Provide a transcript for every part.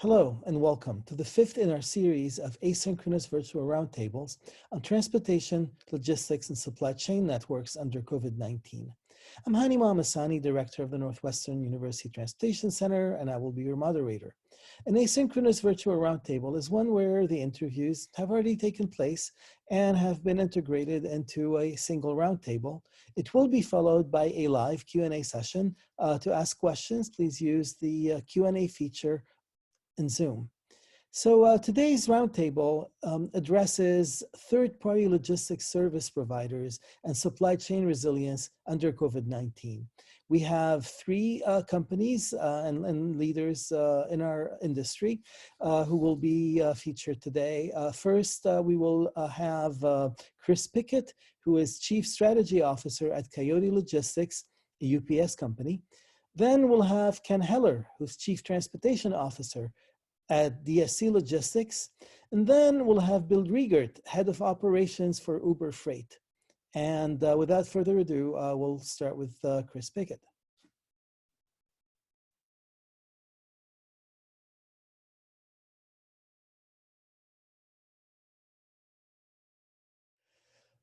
Hello and welcome to the fifth in our series of asynchronous virtual roundtables on transportation, logistics, and supply chain networks under COVID-19. I'm Hani Mohammad, Director of the Northwestern University Transportation Center, and I will be your moderator. An asynchronous virtual roundtable is one where the interviews have already taken place and have been integrated into a single roundtable. It will be followed by a live Q&A session. To ask questions, please use the Q&A feature in Zoom. So today's roundtable addresses third-party logistics service providers and supply chain resilience under COVID-19. We have three companies and leaders in our industry who will be featured today. First, we will have Chris Pickett, who is Chief Strategy Officer at Coyote Logistics, a UPS company. Then we'll have Ken Heller, who's Chief Transportation Officer at DSC Logistics. And then we'll have Bill Riegert, Head of Operations for Uber Freight. And without further ado, we'll start with Chris Pickett.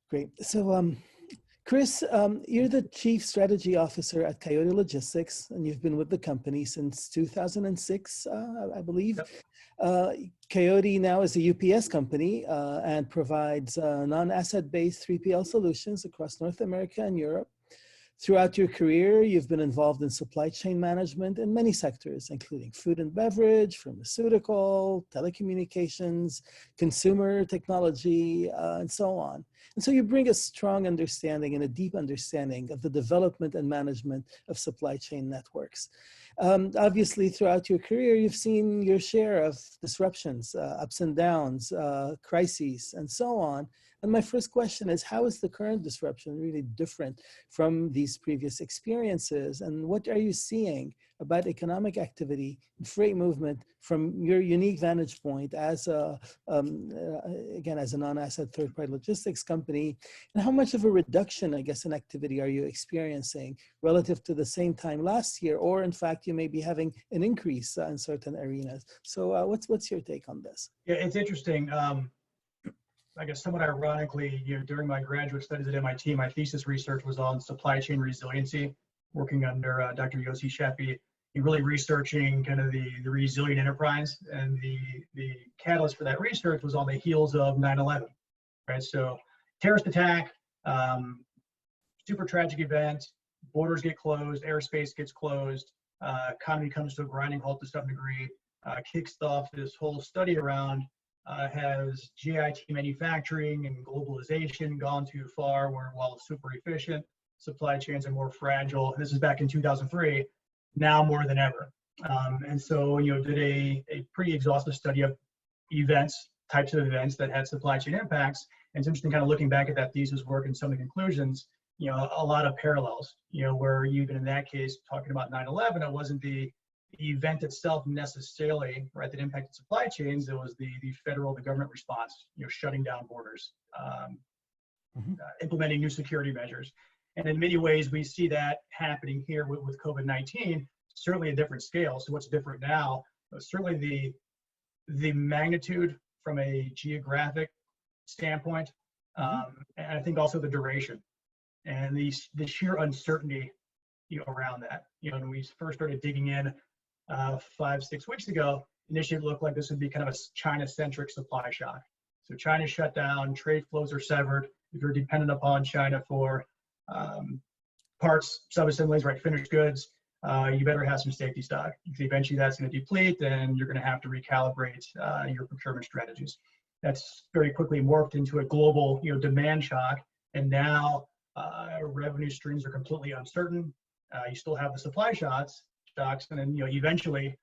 Great. So Chris, you're the Chief Strategy Officer at Coyote Logistics, and you've been with the company since 2006, I believe. Yep. Coyote now is a UPS company and provides non-asset-based 3PL solutions across North America and Europe. Throughout your career, you've been involved in supply chain management in many sectors, including food and beverage, pharmaceutical, telecommunications, consumer technology, and so on. And so you bring a strong understanding and a deep understanding of the development and management of supply chain networks. Obviously, throughout your career, you've seen your share of disruptions, ups and downs, crises, and so on. And my first question is, how is the current disruption really different from these previous experiences? And what are you seeing about economic activity and freight movement from your unique vantage point as again, as a non-asset third-party logistics company? And how much of a reduction, I guess, in activity are you experiencing relative to the same time last year? Or in fact, you may be having an increase in certain arenas. So what's your take on this? Yeah, it's interesting. I guess somewhat ironically, during my graduate studies at MIT, my thesis research was on supply chain resiliency, working under Dr. Yossi Sheffi, really researching kind of the resilient enterprise. And the catalyst for that research was on the heels of 9/11, right? So terrorist attack, super tragic event, borders get closed, airspace gets closed, economy comes to a grinding halt to some degree, kicks off this whole study around has GIT manufacturing and globalization gone too far, where while it's super efficient, supply chains are more fragile. This is back in 2003, now more than ever. And so, did a pretty exhaustive study of types of events that had supply chain impacts. And it's interesting kind of looking back at that thesis work and some of the conclusions, a lot of parallels, where even in that case, talking about 9/11, it wasn't the event itself necessarily, right, that impacted supply chains. It was the government response, shutting down borders, implementing new security measures. And in many ways, we see that happening here with COVID-19, certainly a different scale. So what's different now? Certainly the magnitude from a geographic standpoint, and I think also the duration and the sheer uncertainty, around that. When we first started digging in 5-6 weeks ago, initially it looked like this would be kind of a China-centric supply shock. So China shut down, trade flows are severed. If you're dependent upon China for parts, sub-assemblies, right, finished goods, you better have some safety stock. Because eventually that's going to deplete, and you're going to have to recalibrate your procurement strategies. That's very quickly morphed into a global, demand shock, and now revenue streams are completely uncertain. You still have the supply shocks, and then eventually,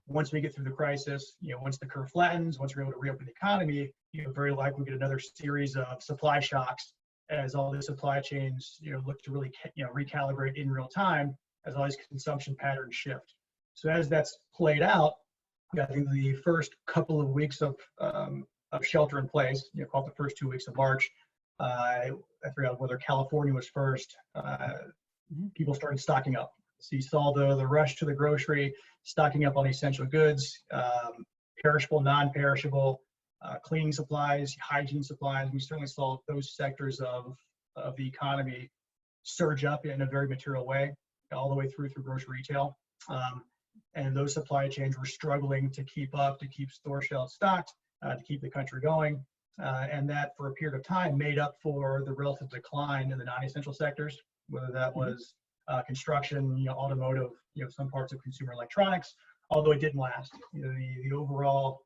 once we get through the crisis, once the curve flattens, once we're able to reopen the economy, very likely get another series of supply shocks as all the supply chains look to really recalibrate in real time as all these consumption patterns shift. So as that's played out, I think the first couple of weeks of shelter in place, called the first 2 weeks of March, I forgot whether California was first. People started stocking up. So you saw the rush to the grocery, stocking up on essential goods, perishable, non-perishable, cleaning supplies, hygiene supplies. We certainly saw those sectors of the economy surge up in a very material way, all the way through grocery retail. And those supply chains were struggling to keep up, to keep store shelves stocked, to keep the country going. And that, for a period of time, made up for the relative decline in the non-essential sectors, whether that was construction, automotive, some parts of consumer electronics, although it didn't last. The overall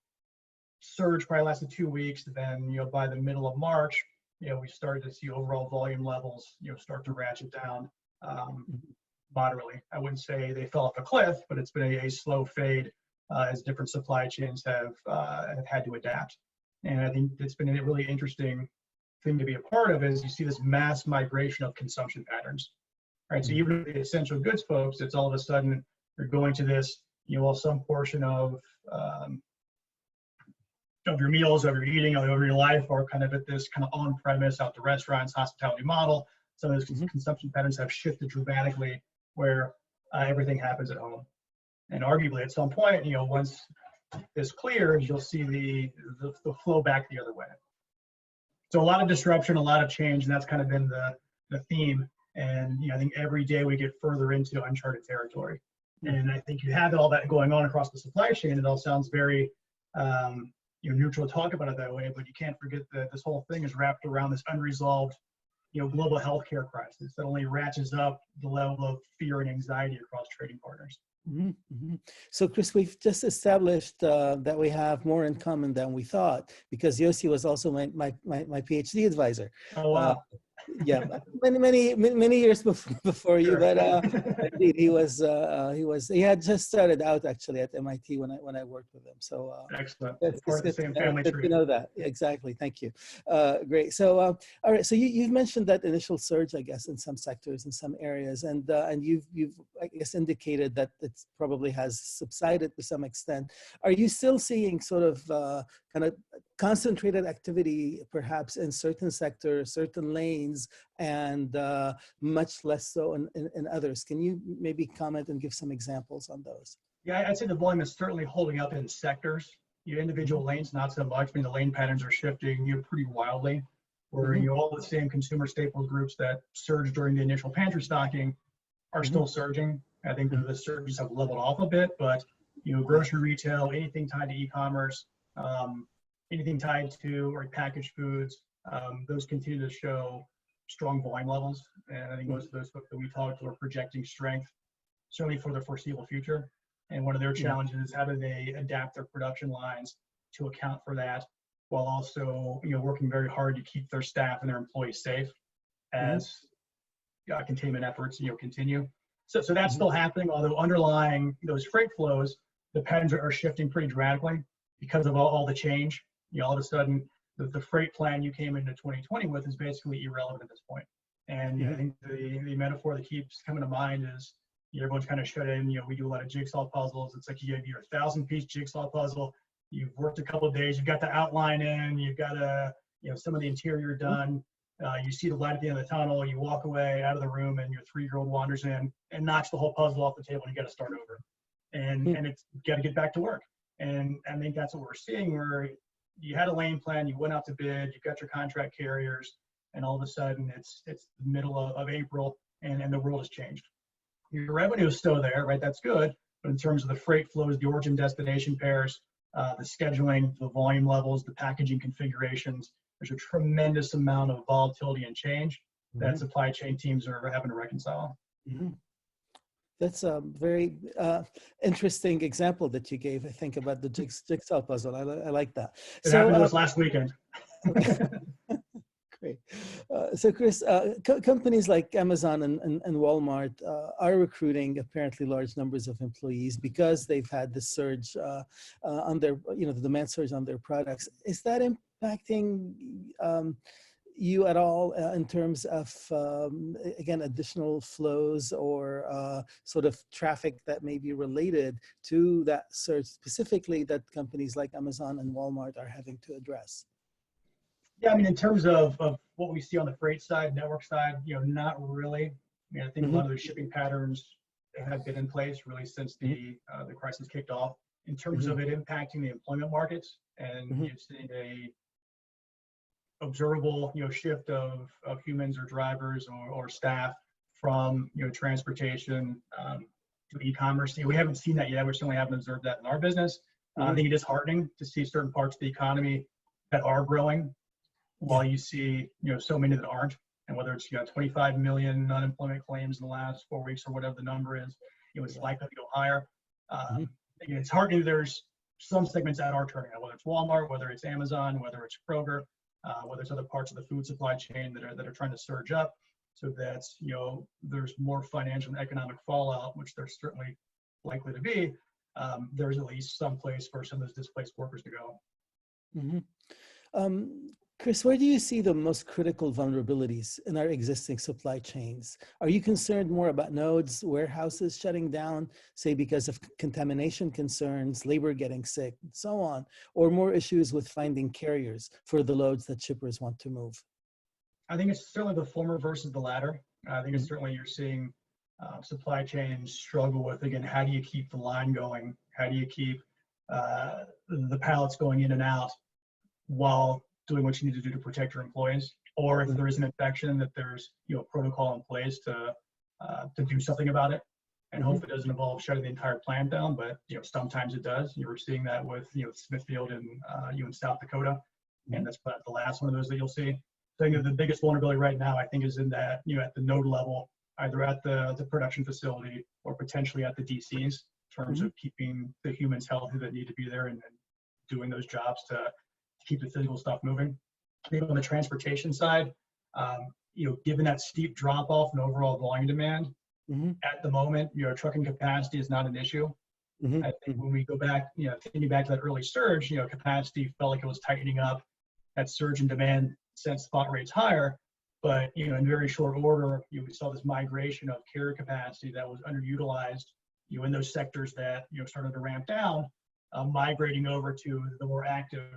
surge probably lasted 2 weeks. Then, by the middle of March, we started to see overall volume levels, start to ratchet down moderately. I wouldn't say they fell off a cliff, but it's been a slow fade as different supply chains have had to adapt. And I think it's been a really interesting thing to be a part of, is you see this mass migration of consumption patterns, right? So even the essential goods folks, it's all of a sudden they're going to this, some portion of your meals, of your eating, of your life are kind of at this kind of on-premise, out to restaurants, hospitality model. Some of those consumption patterns have shifted dramatically, where everything happens at home. And arguably at some point, once this clears, you'll see the flow back the other way. So a lot of disruption, a lot of change, and that's kind of been the theme. And I think every day we get further into uncharted territory. And I think you have all that going on across the supply chain. It all sounds very neutral to talk about it that way, but you can't forget that this whole thing is wrapped around this unresolved global healthcare crisis that only ratchets up the level of fear and anxiety across trading partners. So, Chris, we've just established that we have more in common than we thought, because Yossi was also my PhD advisor. Oh, wow. Yeah, many years before you, but indeed he had just started out actually at MIT when I worked with him. So excellent. That's part of the same family tree. To know that. Exactly. Thank you. Great. So all right. So you've mentioned that initial surge, I guess, in some sectors, in some areas, and you've I guess indicated that it probably has subsided to some extent. Are you still seeing sort of kind of concentrated activity, perhaps in certain sectors, certain lanes, and much less so in others? Can you maybe comment and give some examples on those? Yeah, I'd say the volume is certainly holding up in sectors. Your individual lanes, not so much. I mean, the lane patterns are shifting pretty wildly, where all the same consumer staples groups that surged during the initial pantry stocking are still surging. I think the surges have leveled off a bit, but grocery retail, anything tied to e-commerce, anything tied to or packaged foods, those continue to show strong volume levels. And I think most of those folks that we talked to are projecting strength, certainly for the foreseeable future. And one of their challenges is how do they adapt their production lines to account for that, while also working very hard to keep their staff and their employees safe as containment efforts continue. So that's still happening, although underlying those freight flows, the patterns are shifting pretty dramatically because of all the change. All of a sudden, the freight plan you came into 2020 with is basically irrelevant at this point. And I think the metaphor that keeps coming to mind is everyone's kind of shut in. We do a lot of jigsaw puzzles. It's like you have your 1,000-piece jigsaw puzzle. You've worked a couple of days. You've got the outline in. You've got some of the interior done. You see the light at the end of the tunnel. You walk away out of the room, and your 3-year-old wanders in and knocks the whole puzzle off the table, and you got to start over. And it's got to get back to work. And I think that's what we're seeing, where you had a lane plan, you went out to bid, you got your contract carriers, and all of a sudden it's the middle of April, and the world has changed. Your revenue is still there, right? That's good. But in terms of the freight flows, the origin destination pairs, the scheduling, the volume levels, the packaging configurations, there's a tremendous amount of volatility and change that supply chain teams are having to reconcile. That's a very interesting example that you gave, I think, about the jigsaw puzzle. I like that. It happened to us last weekend. Great. So Chris, companies like Amazon and Walmart are recruiting apparently large numbers of employees because they've had the surge on their, the demand surge on their products. Is that impacting you at all in terms of, again, additional flows or sort of traffic that may be related to that surge specifically that companies like Amazon and Walmart are having to address? Yeah, I mean, in terms of what we see on the freight side, network side, not really. I mean, I think a lot of those shipping patterns have been in place really since the crisis kicked off in terms of it impacting the employment markets, and you've seen a observable shift of humans or drivers or staff from transportation to e-commerce. We haven't seen that yet. We certainly haven't observed that in our business. I think it is heartening to see certain parts of the economy that are growing, while you see so many that aren't. And whether it's 25 million unemployment claims in the last 4 weeks or whatever the number is, it's likely to go higher. It's heartening. There's some segments that are turning out, whether it's Walmart, whether it's Amazon, whether it's Kroger, whether it's other parts of the food supply chain that are trying to surge up. So that's there's more financial and economic fallout, which there's certainly likely to be. There's at least some place for some of those displaced workers to go. Chris, where do you see the most critical vulnerabilities in our existing supply chains? Are you concerned more about nodes, warehouses shutting down, say because of contamination concerns, labor getting sick, and so on, or more issues with finding carriers for the loads that shippers want to move? I think it's certainly the former versus the latter. I think it's certainly you're seeing supply chains struggle with, again, how do you keep the line going? How do you keep the pallets going in and out while doing what you need to do to protect your employees? Or if there is an infection, that there's protocol in place to do something about it. And hopefully it doesn't involve shutting the entire plant down, but sometimes it does. You were seeing that with Smithfield and in South Dakota, and that's the last one of those that you'll see. So the biggest vulnerability right now, I think, is in that at the node level, either at the production facility or potentially at the DCs, in terms of keeping the humans healthy that need to be there and doing those jobs to keep the physical stuff moving. Maybe on the transportation side, given that steep drop off in overall volume demand, at the moment, trucking capacity is not an issue. I think when we go back, thinking back to that early surge, capacity felt like it was tightening up. That surge in demand sent spot rates higher, but in very short order, we saw this migration of carrier capacity that was underutilized, in those sectors that started to ramp down, migrating over to the more active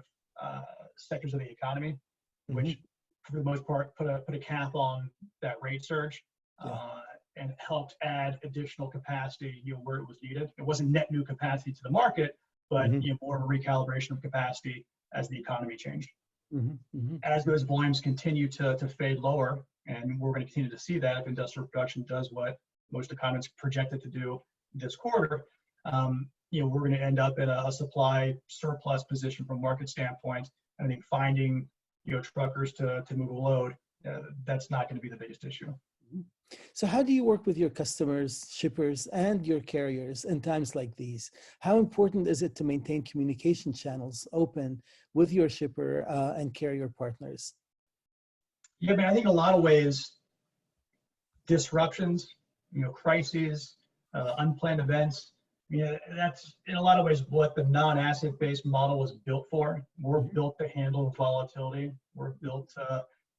sectors of the economy, which for the most part put a cap on that rate surge and helped add additional capacity where it was needed. It wasn't net new capacity to the market, but more of a recalibration of capacity as the economy changed. As those volumes continue to fade lower, and we're going to continue to see that if industrial production does what most economists project it to do this quarter, we're going to end up in a supply surplus position from a market standpoint. I think finding truckers to move a load, that's not going to be the biggest issue. So how do you work with your customers, shippers, and your carriers in times like these? How important is it to maintain communication channels open with your shipper and carrier partners? Yeah, I think in a lot of ways, disruptions, crises, unplanned events, that's in a lot of ways what the non-asset-based model was built for. We're built to handle volatility. We're built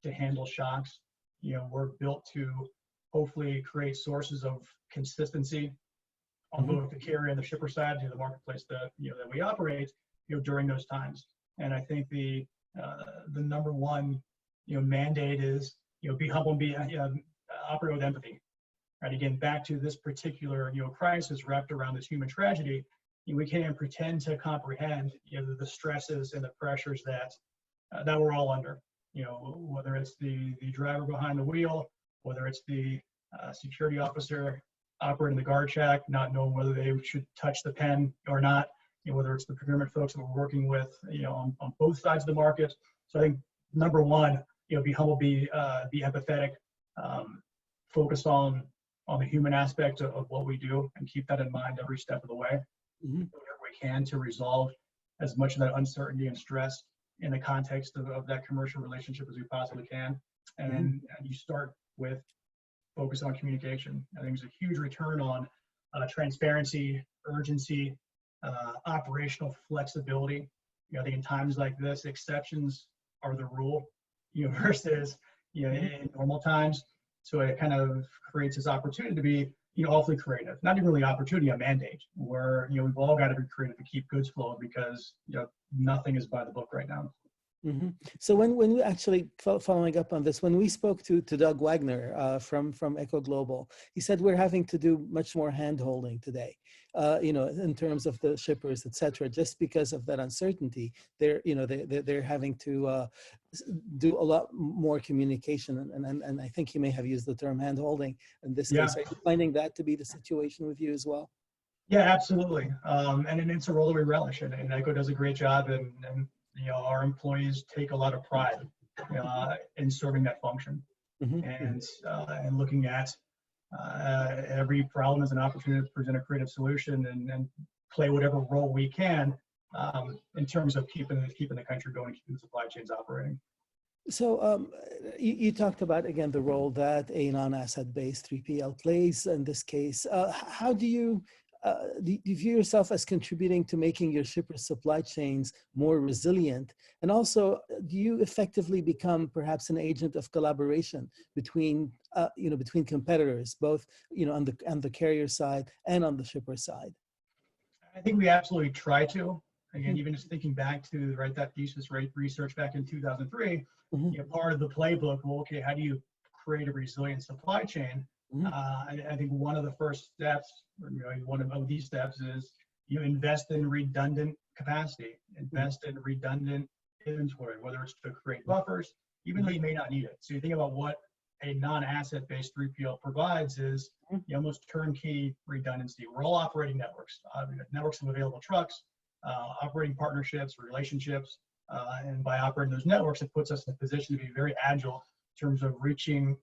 to handle shocks. We're built to hopefully create sources of consistency on both the carrier and the shipper side to the marketplace that that we operate during those times. And I think the number one mandate is be humble and be operate with empathy. Right, again, back to this particular crisis wrapped around this human tragedy, we can't even pretend to comprehend the stresses and the pressures that we're all under. Whether it's the driver behind the wheel, whether it's the security officer operating the guard shack, not knowing whether they should touch the pen or not, whether it's the procurement folks that we're working with, on both sides of the market. So I think number one, be humble, be empathetic, focus on the human aspect of what we do, and keep that in mind every step of the way. Whatever we can to resolve as much of that uncertainty and stress in the context of that commercial relationship as we possibly can. And you start with focus on communication. I think there's a huge return on transparency, urgency, operational flexibility. I think in times like this, exceptions are the rule, versus in normal times. So it kind of creates this opportunity to be awfully creative. Not even really opportunity, a mandate, where we've all got to be creative to keep goods flowing, because nothing is by the book right now. So when we actually, following up on this, when we spoke to Doug Wagner from Echo Global, he said we're having to do much more hand-holding today, in terms of the shippers, et cetera, just because of that uncertainty. They're having to do a lot more communication, and I think he may have used the term hand-holding in this case. Are you finding that to be the situation with you as well? Yeah, absolutely. And it's a role that we relish, and Echo does a great job, and our employees take a lot of pride in serving that function, and looking at every problem as an opportunity to present a creative solution and play whatever role we can in terms of keeping the country going, keeping the supply chains operating. So you talked about, again, the role that a non-asset-based 3PL plays in this case. How do you view yourself as contributing to making your shipper supply chains more resilient? And also, do you effectively become perhaps an agent of collaboration between competitors, both on the carrier side and on the shipper side? I think we absolutely try to. Again, even just thinking back to that thesis research back in 2003, part of the playbook. Well, okay, how do you create a resilient supply chain? I think one of the first steps, or one of these steps, is you invest in redundant capacity, invest in redundant inventory, whether it's to create buffers, even though you may not need it. So you think about what a non-asset-based 3PL provides is almost turnkey redundancy. We're all operating networks, networks of available trucks, operating partnerships, relationships, and by operating those networks, it puts us in a position to be very agile in terms of reaching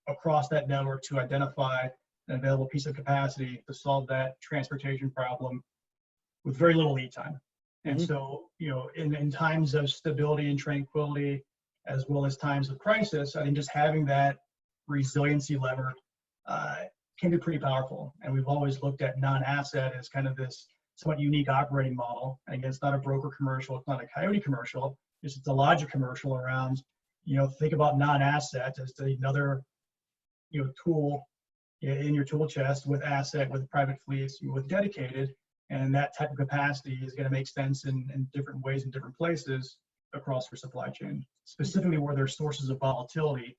across that network to identify an available piece of capacity to solve that transportation problem with very little lead time. And so, in times of stability and tranquility, as well as times of crisis, I think just having that resiliency lever can be pretty powerful. And we've always looked at non-asset as kind of this somewhat unique operating model. And again, it's not a broker commercial, it's not a Coyote commercial, it's a logic commercial around, think about non-asset as another tool in your tool chest with asset, with private fleets, with dedicated, and that type of capacity is going to make sense in different ways in different places across your supply chain, specifically where there's sources of volatility,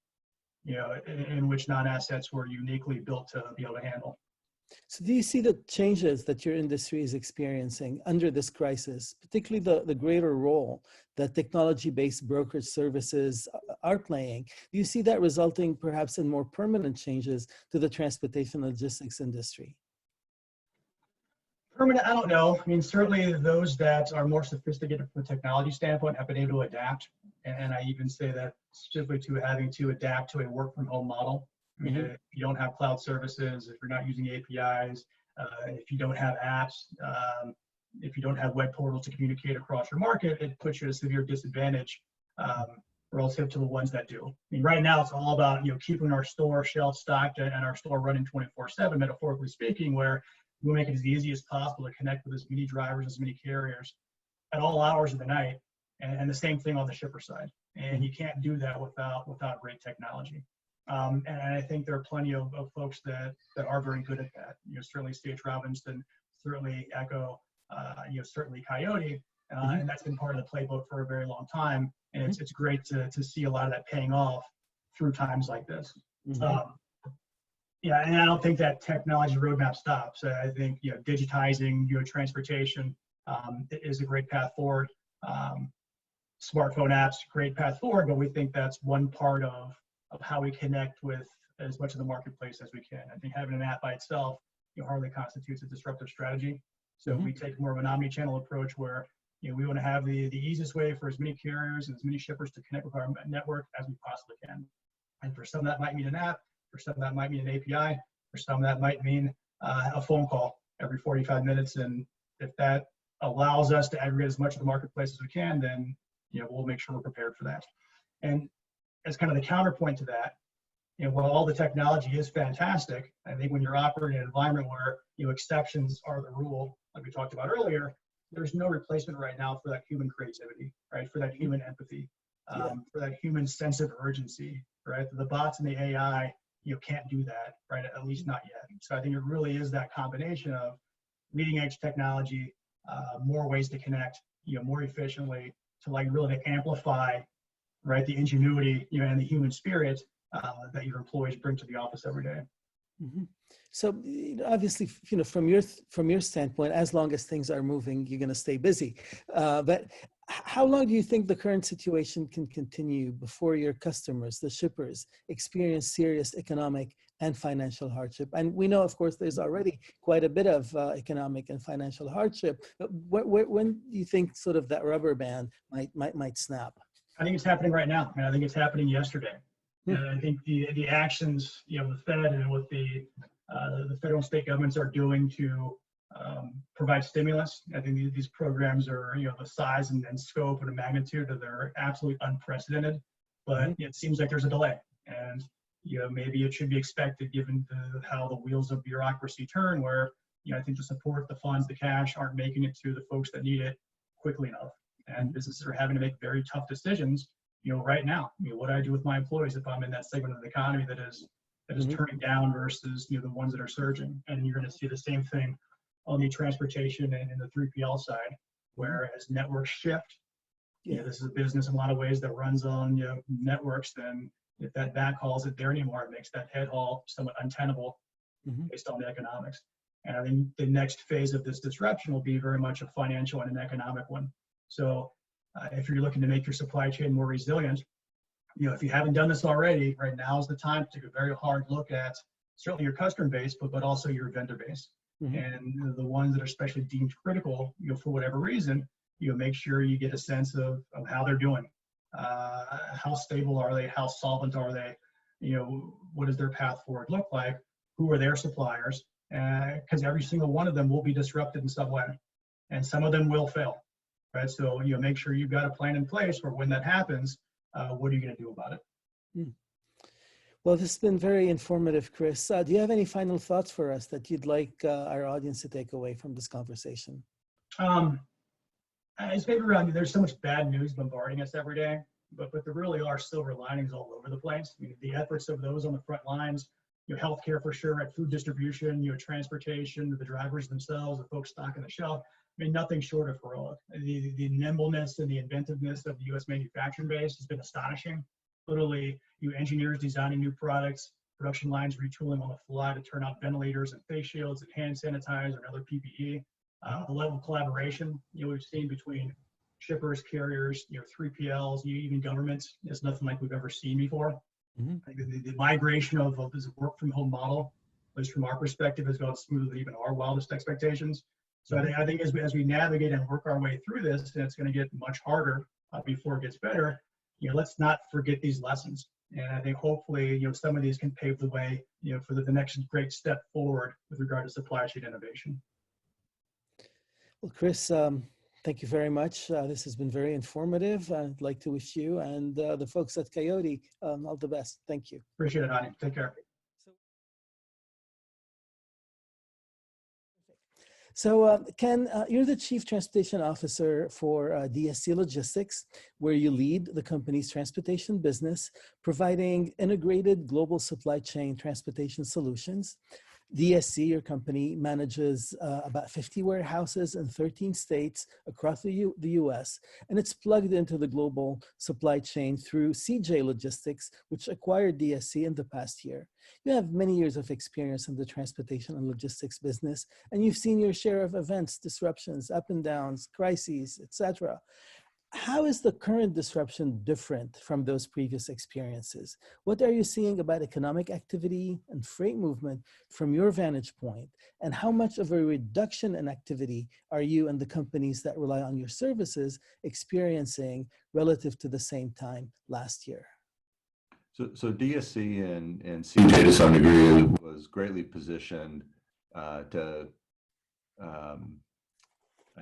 in which non-assets were uniquely built to be able to handle. So do you see the changes that your industry is experiencing under this crisis, particularly the greater role that technology-based brokerage services are playing? Do you see that resulting perhaps in more permanent changes to the transportation logistics industry? Permanent, I don't know. I mean, certainly those that are more sophisticated from a technology standpoint have been able to adapt. And I even say that specifically to having to adapt to a work from home model. I mean, if you don't have cloud services, if you're not using APIs, if you don't have apps, if you don't have web portals to communicate across your market, it puts you at a severe disadvantage relative to the ones that do. I mean, right now it's all about keeping our store shelf stocked and our store running 24/7, metaphorically speaking, where we make it as easy as possible to connect with as many drivers, as many carriers at all hours of the night, and the same thing on the shipper side. And you can't do that without great technology. And I think there are plenty of folks that are very good at that. Certainly C.H. Robinson, certainly Echo, certainly Coyote, and that's been part of the playbook for a very long time. And it's great to see a lot of that paying off through times like this. Yeah, and I don't think that technology roadmap stops. I think digitizing transportation is a great path forward. Smartphone apps, great path forward, but we think that's one part of how we connect with as much of the marketplace as we can. I think having an app by itself hardly constitutes a disruptive strategy. So we take more of an omni-channel approach where we want to have the easiest way for as many carriers and as many shippers to connect with our network as we possibly can. And for some that might mean an app, for some that might mean an API, for some that might mean a phone call every 45 minutes. And if that allows us to aggregate as much of the marketplace as we can, then we'll make sure we're prepared for that. And as kind of the counterpoint to that, while all the technology is fantastic, I think when you're operating in an environment where exceptions are the rule, like we talked about earlier, there's no replacement right now for that human creativity, right? For that human empathy, for that human sense of urgency, right? The bots and the AI, can't do that, right? At least not yet. So I think it really is that combination of leading edge technology, more ways to connect, more efficiently, to like really amplify, right, the ingenuity, and the human spirit that your employees bring to the office every day. Mm-hmm. So obviously, from your standpoint, as long as things are moving, you're going to stay busy. But how long do you think the current situation can continue before your customers, the shippers, experience serious economic and financial hardship? And we know, of course, there's already quite a bit of economic and financial hardship. But when do you think sort of that rubber band might snap? I think it's happening right now, and I think it's happening yesterday. And I think the actions, the Fed and what the federal and state governments are doing to provide stimulus. I think these programs are, the size and scope and the magnitude of they're absolutely unprecedented. But it seems like there's a delay, and maybe it should be expected given how the wheels of bureaucracy turn. Where I think the support, the funds, the cash aren't making it to the folks that need it quickly enough, and businesses are having to make very tough decisions. Right now, what do I do with my employees if I'm in that segment of the economy that is turning down versus the ones that are surging? And you're going to see the same thing on the transportation and in the 3PL side, where as networks shift, this is a business in a lot of ways that runs on networks. Then if that backhaul isn't there anymore, it makes that head haul somewhat untenable based on the economics. And I think the next phase of this disruption will be very much a financial and an economic one. So if you're looking to make your supply chain more resilient, if you haven't done this already, right now is the time to take a very hard look at certainly your customer base, but also your vendor base. And the ones that are especially deemed critical, for whatever reason, make sure you get a sense of how they're doing. How stable are they? How solvent are they? What does their path forward look like? Who are their suppliers? Because every single one of them will be disrupted in some way, and some of them will fail. Right, so make sure you've got a plan in place for when that happens. What are you going to do about it? Well, this has been very informative, Chris. Do you have any final thoughts for us that you'd like our audience to take away from this conversation? It's maybe around, there's so much bad news bombarding us every day, but there really are silver linings all over the place. The efforts of those on the front lines, healthcare for sure, at food distribution, transportation, the drivers themselves, the folks stocking the shelf. Nothing short of heroic. The nimbleness and the inventiveness of the U.S. manufacturing base has been astonishing. Literally, engineers designing new products, production lines retooling on the fly to turn out ventilators and face shields and hand sanitizer and other PPE. The level of collaboration we've seen between shippers, carriers, 3PLs, even governments is nothing like we've ever seen before. The migration of this work from home model, at least from our perspective, has gone smoothly, even our wildest expectations. So I think as we navigate and work our way through this, and it's going to get much harder before it gets better, let's not forget these lessons. And I think hopefully, some of these can pave the way, for the next great step forward with regard to supply chain innovation. Well, Chris, thank you very much. This has been very informative. I'd like to wish you and the folks at Coyote all the best. Thank you. Appreciate it, Hani. Take care. So Ken, you're the Chief Transportation Officer for DSC Logistics, where you lead the company's transportation business, providing integrated global supply chain transportation solutions. DSC, your company, manages about 50 warehouses in 13 states across the U.S., and it's plugged into the global supply chain through CJ Logistics, which acquired DSC in the past year. You have many years of experience in the transportation and logistics business, and you've seen your share of events, disruptions, up and downs, crises, etc. How is the current disruption different from those previous experiences? What are you seeing about economic activity and freight movement from your vantage point? And how much of a reduction in activity are you and the companies that rely on your services experiencing relative to the same time last year? So DSC and CJ to some degree was greatly positioned to, I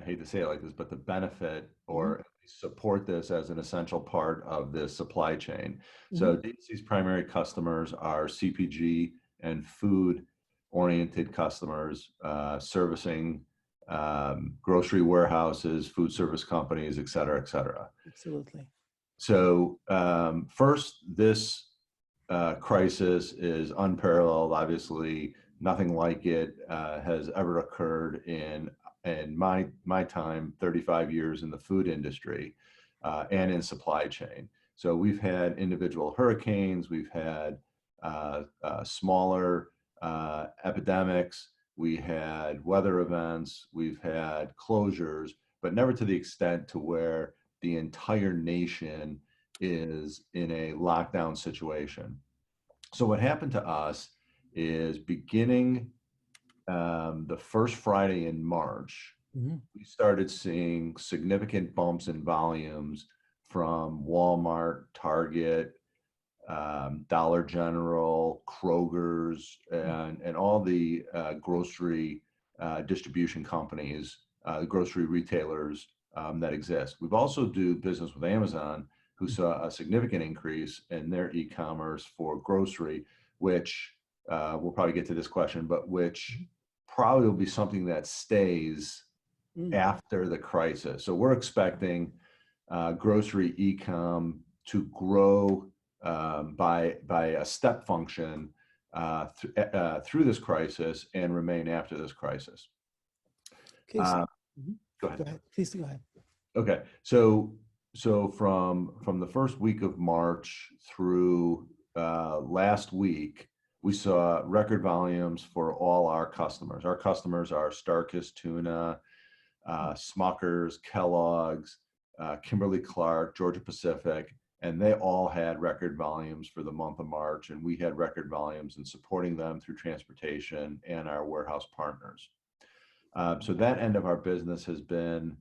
hate to say it like this, but to benefit or support this as an essential part of this supply chain. So DSC's primary customers are CPG and food-oriented customers, servicing grocery warehouses, food service companies, et cetera, et cetera. Absolutely. So first, this crisis is unparalleled. Obviously, nothing like it has ever occurred in my time, 35 years in the food industry. and in supply chain. So we've had individual hurricanes, we've had smaller epidemics, we had weather events, we've had closures, but never to the extent to where the entire nation is in a lockdown situation. So what happened to us is beginning the first Friday in March, we started seeing significant bumps in volumes from Walmart, Target, Dollar General, Kroger's, and all the grocery distribution companies, grocery retailers that exist. We've also do business with Amazon, who saw a significant increase in their e-commerce for grocery, which we'll probably get to this question, but which probably will be something that stays after the crisis. So we're expecting grocery e-com to grow by a step function through this crisis and remain after this crisis. Okay, so, go ahead. Go ahead. Please go ahead. Okay, so from the first week of March through last week, we saw record volumes for all our customers. Our customers are Starkist Tuna, Smucker's, Kellogg's, Kimberly-Clark, Georgia Pacific, and they all had record volumes for the month of March, and we had record volumes in supporting them through transportation and our warehouse partners. So that end of our business has been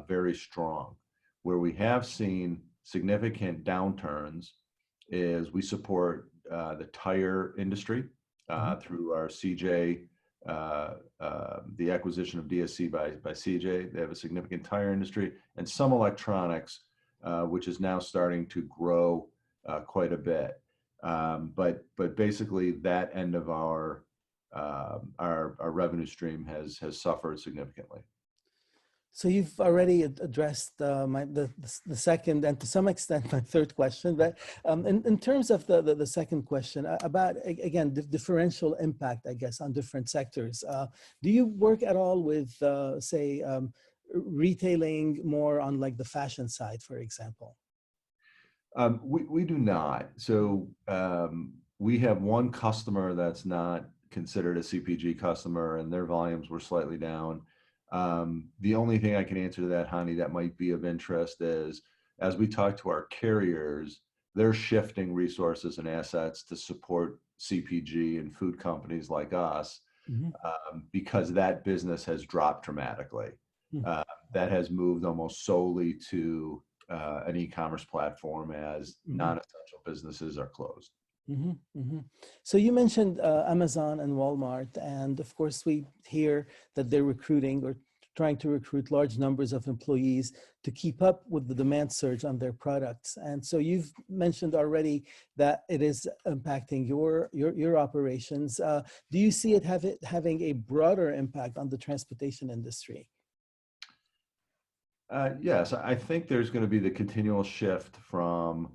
very strong. Where we have seen significant downturns is we support the tire industry through our CJ, the acquisition of DSC by CJ. They have a significant tire industry, and some electronics, which is now starting to grow quite a bit. But basically, that end of our revenue stream has suffered significantly. So you've already addressed the second and to some extent my third question, but in terms of the second question about, again, the differential impact, I guess, on different sectors, do you work at all with, say, retailing more on like the fashion side, for example? We do not. So we have one customer that's not considered a CPG customer, and their volumes were slightly down. The only thing I can answer to that, Hani, that might be of interest is, as we talk to our carriers, they're shifting resources and assets to support CPG and food companies like us, because that business has dropped dramatically. That has moved almost solely to an e-commerce platform as non-essential businesses are closed. So you mentioned Amazon and Walmart, and of course we hear that they're recruiting or trying to recruit large numbers of employees to keep up with the demand surge on their products. And so you've mentioned already that it is impacting your operations. Do you see it having a broader impact on the transportation industry? Yes, I think there's going to be the continual shift from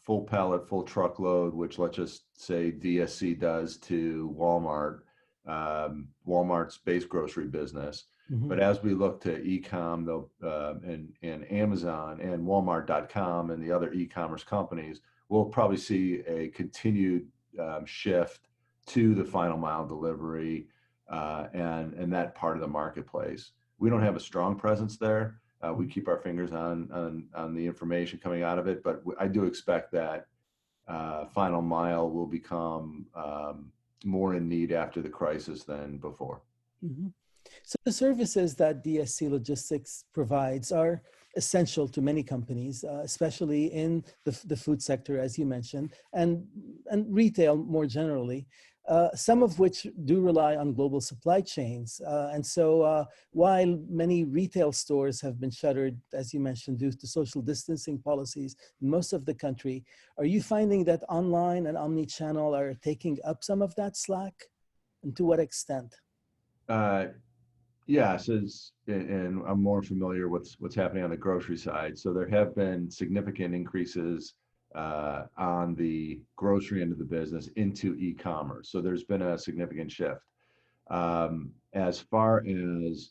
full pallet, full truckload, which let's just say DSC does, to Walmart, Walmart's base grocery business. But as we look to e-com and Amazon and Walmart.com and the other e-commerce companies, we'll probably see a continued shift to the final mile delivery and that part of the marketplace. We don't have a strong presence there. We keep our fingers on the information coming out of it, but I do expect that final mile will become more in need after the crisis than before. So the services that DSC Logistics provides are essential to many companies, especially in the food sector, as you mentioned, and retail more generally. Some of which do rely on global supply chains. And so while many retail stores have been shuttered, as you mentioned, due to social distancing policies in most of the country, are you finding that online and omni-channel are taking up some of that slack? And to what extent? Yes, and I'm more familiar with what's happening on the grocery side. So there have been significant increases on the grocery end of the business into e-commerce. So there's been a significant shift. As far as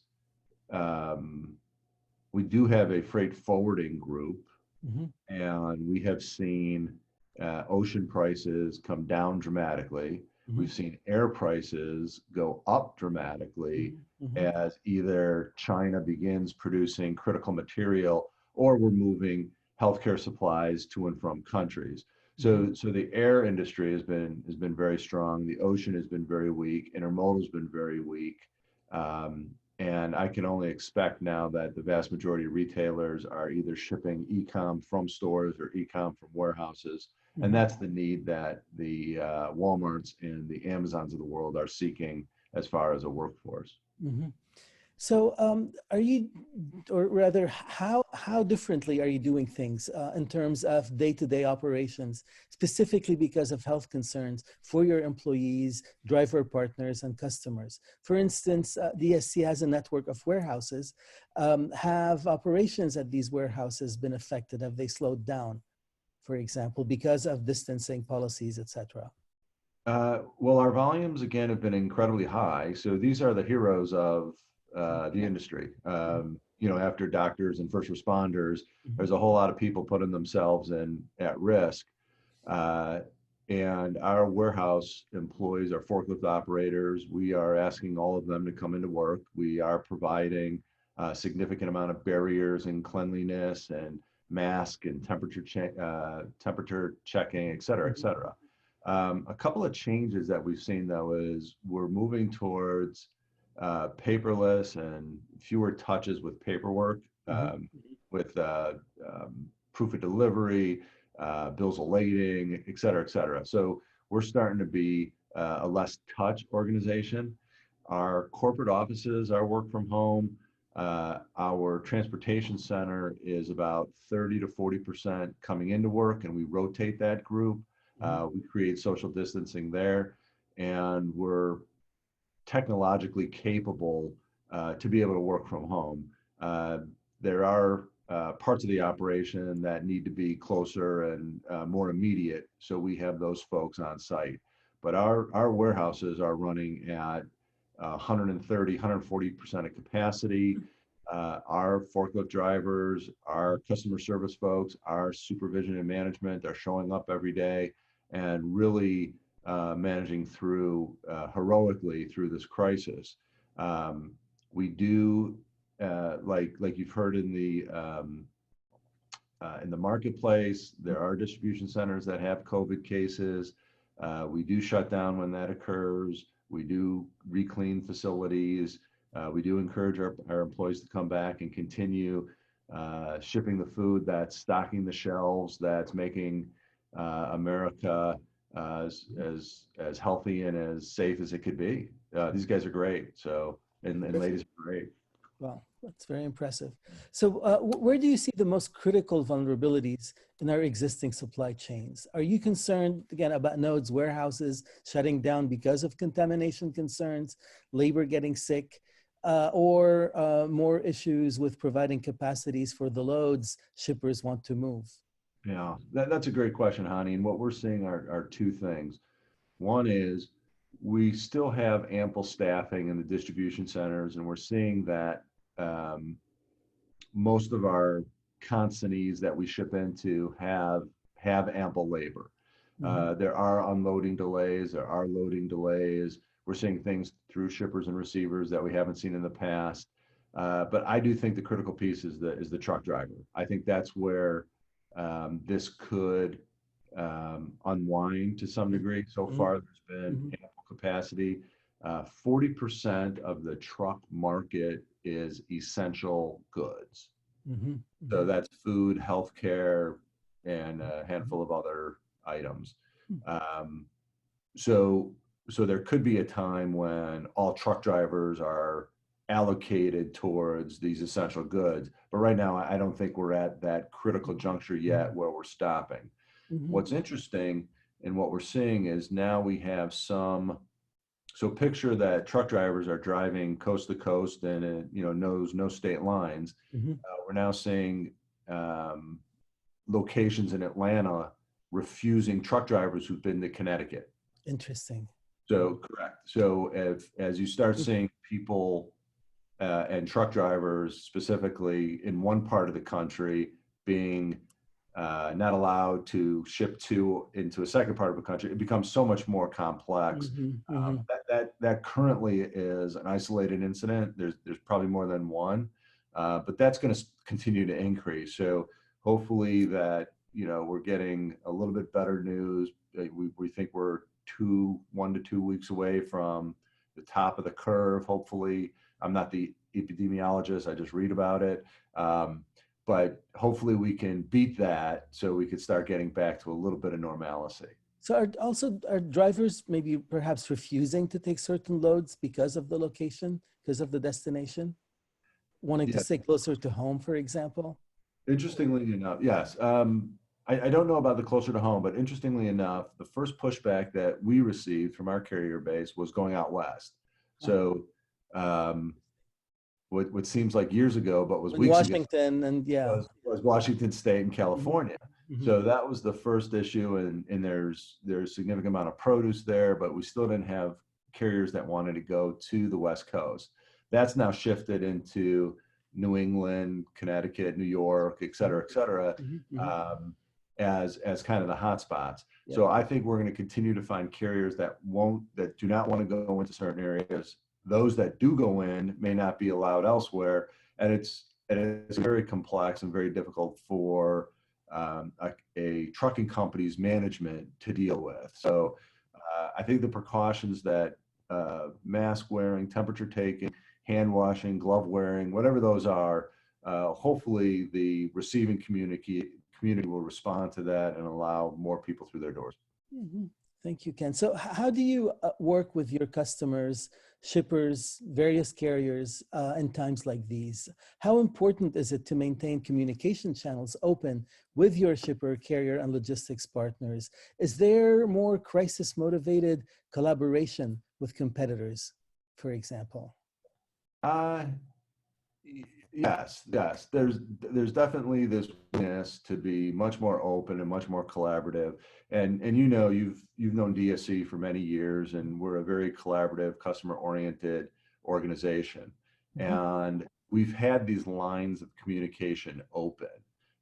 we do have a freight forwarding group, Mm-hmm. and we have seen ocean prices come down dramatically. Mm-hmm. We've seen air prices go up dramatically Mm-hmm. as either China begins producing critical material or we're moving healthcare supplies to and from countries. So the air industry has been very strong. The ocean has been very weak. Intermodal has been very weak. And I can only expect now that the vast majority of retailers are either shipping e-com from stores or e-com from warehouses. And that's the need that the Walmarts and the Amazons of the world are seeking as far as a workforce. Mm-hmm. So, are you, or rather, how differently are you doing things in terms of day-to-day operations, specifically because of health concerns for your employees, driver partners, and customers? For instance, DSC has a network of warehouses. Have operations at these warehouses been affected? Have they slowed down, for example, because of distancing policies, etc.? Well, our volumes again have been incredibly high. So these are the heroes of the industry. After doctors and first responders, there's a whole lot of people putting themselves at risk. And our warehouse employees are forklift operators. We are asking all of them to come into work. We are providing a significant amount of barriers and cleanliness and mask and temperature checking, et cetera, et cetera. A couple of changes that we've seen, though, is we're moving towards paperless and fewer touches with paperwork, with proof of delivery, bills of lading, et cetera, et cetera. So we're starting to be a less touch organization. Our corporate offices are work from home. Our transportation center is about 30 to 40% coming into work, and we rotate that group. We create social distancing there, and we're technologically capable to be able to work from home. There are parts of the operation that need to be closer and more immediate, so we have those folks on site. But our warehouses are running at 130, 140% of capacity. Our forklift drivers, our customer service folks, our supervision and management are showing up every day and really managing through heroically through this crisis. We do, like you've heard in the marketplace, there are distribution centers that have COVID cases. We do shut down when that occurs. We do re-clean facilities. We do encourage our employees to come back and continue shipping the food that's stocking the shelves, that's making America as healthy and as safe as it could be. These guys are great. So, and ladies are great. Wow, that's very impressive. So where do you see the most critical vulnerabilities in our existing supply chains? Are you concerned, again, about nodes, warehouses shutting down because of contamination concerns, labor getting sick, or more issues with providing capacities for the loads shippers want to move? Yeah, that's a great question, Hani. And what we're seeing are two things. One is we still have ample staffing in the distribution centers, and we're seeing that most of our consignees that we ship into have ample labor. There are unloading delays, there are loading delays. We're seeing things through shippers and receivers that we haven't seen in the past. But I do think the critical piece is the truck driver. I think that's where this could unwind to some degree. So far, there's been ample capacity. 40% of the truck market is essential goods. So that's food, healthcare, and a handful of other items. So there could be a time when all truck drivers are allocated towards these essential goods. But right now, I don't think we're at that critical juncture yet where we're stopping. What's interesting and what we're seeing is now we have some, so picture that truck drivers are driving coast to coast and knows no state lines. We're now seeing locations in Atlanta refusing truck drivers who've been to Connecticut. Interesting. So correct. So as you start seeing people and truck drivers specifically in one part of the country being not allowed to ship into a second part of the country, it becomes so much more complex. That currently is an isolated incident. There's probably more than one, but that's going to continue to increase. So hopefully that, we're getting a little bit better news. We think we're 1 to 2 weeks away from the top of the curve. Hopefully, I'm not the epidemiologist, I just read about it. But hopefully we can beat that so we could start getting back to a little bit of normalcy. So are drivers maybe perhaps refusing to take certain loads because of the location, because of the destination? Wanting to stay closer to home, for example? Interestingly enough, yes. I don't know about the closer to home, but interestingly enough, the first pushback that we received from our carrier base was going out west. So what seems like years ago, but was weeks Washington ago, was Washington State and California. So that was the first issue, and there's significant amount of produce there, but we still didn't have carriers that wanted to go to the West Coast. That's now shifted into New England, Connecticut, New York, et cetera, as kind of the hot spots. So I think we're going to continue to find carriers that do not want to go into certain areas. Those that do go in may not be allowed elsewhere, and it's very complex and very difficult for a trucking company's management to deal with. So I think the precautions that mask wearing, temperature taking, hand washing, glove wearing, whatever those are, hopefully the receiving community will respond to that and allow more people through their doors. Thank you, Ken. So how do you work with your customers, shippers, various carriers in times like these? How important is it to maintain communication channels open with your shipper, carrier, and logistics partners? Is there more crisis-motivated collaboration with competitors, for example? Yes. There's definitely this willingness to be much more open and much more collaborative. And you've known DSC for many years, and we're a very collaborative, customer-oriented organization. And we've had these lines of communication open.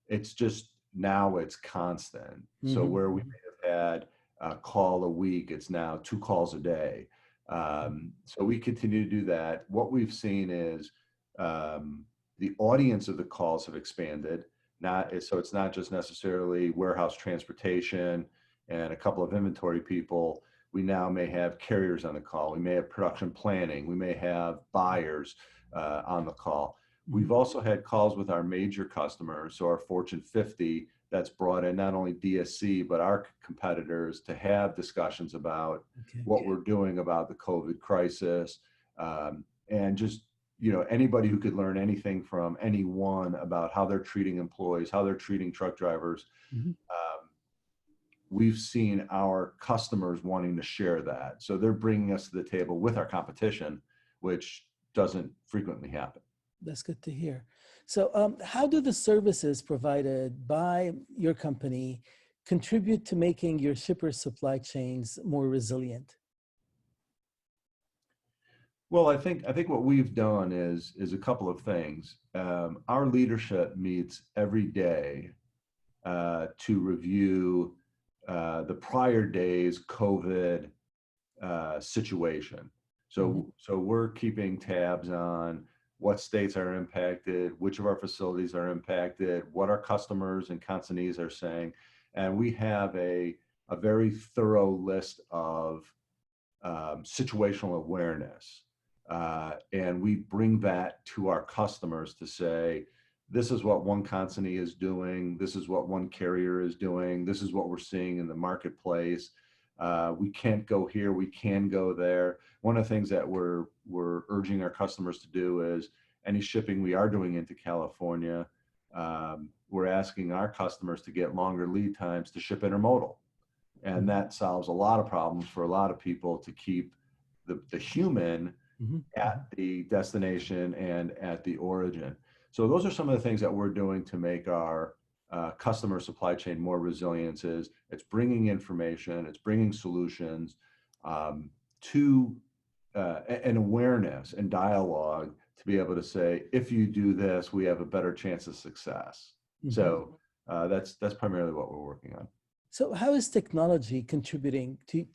It's just now it's constant. So where we may have had a call a week, it's now 2 calls a day. So we continue to do that. What we've seen is the audience of the calls have expanded. So it's not just necessarily warehouse transportation and a couple of inventory people. We now may have carriers on the call. We may have production planning. We may have buyers on the call. We've also had calls with our major customers, so our Fortune 50, that's brought in not only DSC, but our competitors to have discussions about what we're doing about the COVID crisis, and just anybody who could learn anything from anyone about how they're treating employees, how they're treating truck drivers. We've seen our customers wanting to share that. So they're bringing us to the table with our competition, which doesn't frequently happen. That's good to hear. So how do the services provided by your company contribute to making your shipper supply chains more resilient? Well, I think what we've done is a couple of things. Our leadership meets every day to review the prior day's COVID situation. So we're keeping tabs on what states are impacted, which of our facilities are impacted, what our customers and consignees are saying, and we have a very thorough list of situational awareness. And we bring that to our customers to say, this is what one consignee is doing, this is what one carrier is doing, this is what we're seeing in the marketplace. We can't go here, we can go there. One of the things that we're urging our customers to do is any shipping we are doing into California, we're asking our customers to get longer lead times to ship intermodal. And that solves a lot of problems for a lot of people to keep the human at the destination and at the origin. So those are some of the things that we're doing to make our customer supply chain more resilient. It's bringing information, it's bringing solutions to an awareness and dialogue to be able to say, if you do this, we have a better chance of success. Mhm. So that's primarily what we're working on. So how is technology contributing to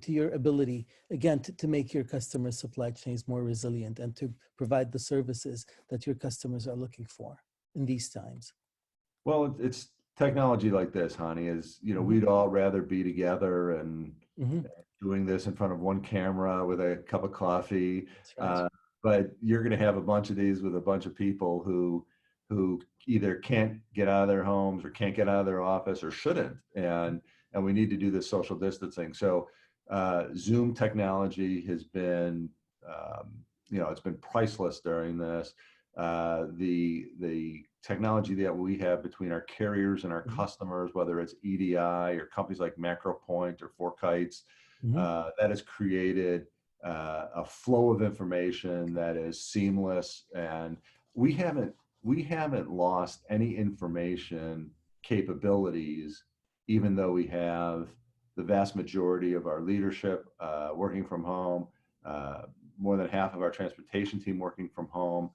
your ability, again, to make your customer supply chains more resilient and to provide the services that your customers are looking for in these times? Well, it's technology like this, Hani, is, we'd all rather be together and Mhm. doing this in front of one camera with a cup of coffee. That's right. But you're going to have a bunch of these with a bunch of people who either can't get out of their homes or can't get out of their office or shouldn't, and we need to do this social distancing. So Zoom technology has been it's been priceless during this. The technology that we have between our carriers and our Mhm. customers, whether it's EDI or companies like MacroPoint or Four Kites, that has created a flow of information that is seamless, and we haven't lost any information capabilities, even though we have the vast majority of our leadership working from home, more than half of our transportation team working from home.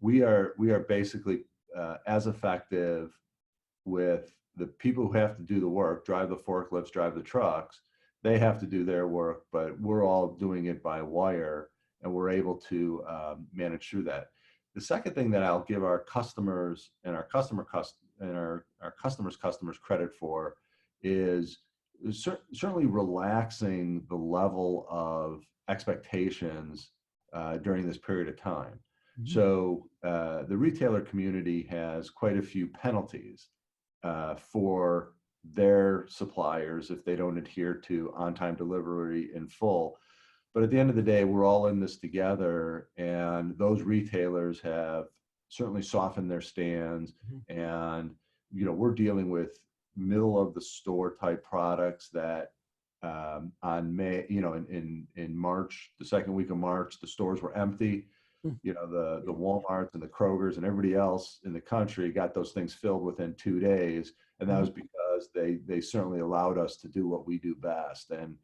We are basically as effective with the people who have to do the work, drive the forklifts, drive the trucks. They have to do their work, but we're all doing it by wire, and we're able to manage through that. The second thing that I'll give our customers and our customers credit for is certainly relaxing the level of expectations during this period of time. Mhm. So the retailer community has quite a few penalties for their suppliers if they don't adhere to on-time delivery in full. But at the end of the day, we're all in this together, and those retailers have certainly softened their stands. And we're dealing with middle of the store type products that on May, in March, the second week of March, the stores were empty. The Walmarts and the Krogers and everybody else in the country got those things filled within 2 days, and that was because they certainly allowed us to do what we do best, and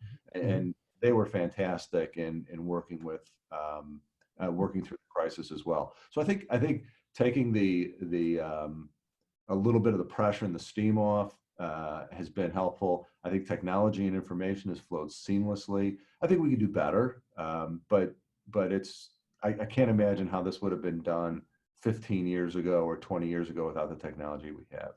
they were fantastic in working with working through the crisis as well. So I think taking the a little bit of the pressure and the steam off has been helpful. I think technology and information has flowed seamlessly. I think we could do better, but I can't imagine how this would have been done 15 years ago or 20 years ago without the technology we have.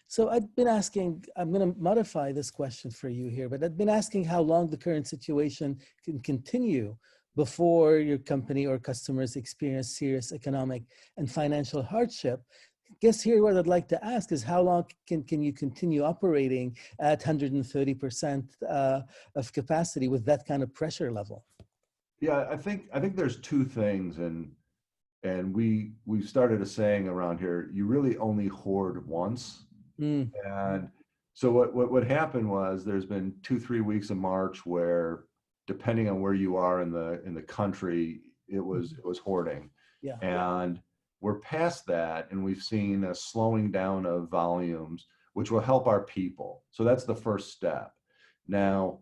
So I've been asking, I'm going to modify this question for you here, but I've been asking how long the current situation can continue before your company or customers experience serious economic and financial hardship. I guess here what I'd like to ask is how long can you continue operating at 130% of capacity with that kind of pressure level? Yeah, I think there's two things, and we've started a saying around here: you really only hoard once. And so what happened was there's been 2-3 weeks in March where, depending on where you are in the country, it was hoarding. Yeah. And we're past that, and we've seen a slowing down of volumes, which will help our people. So that's the first step. Now,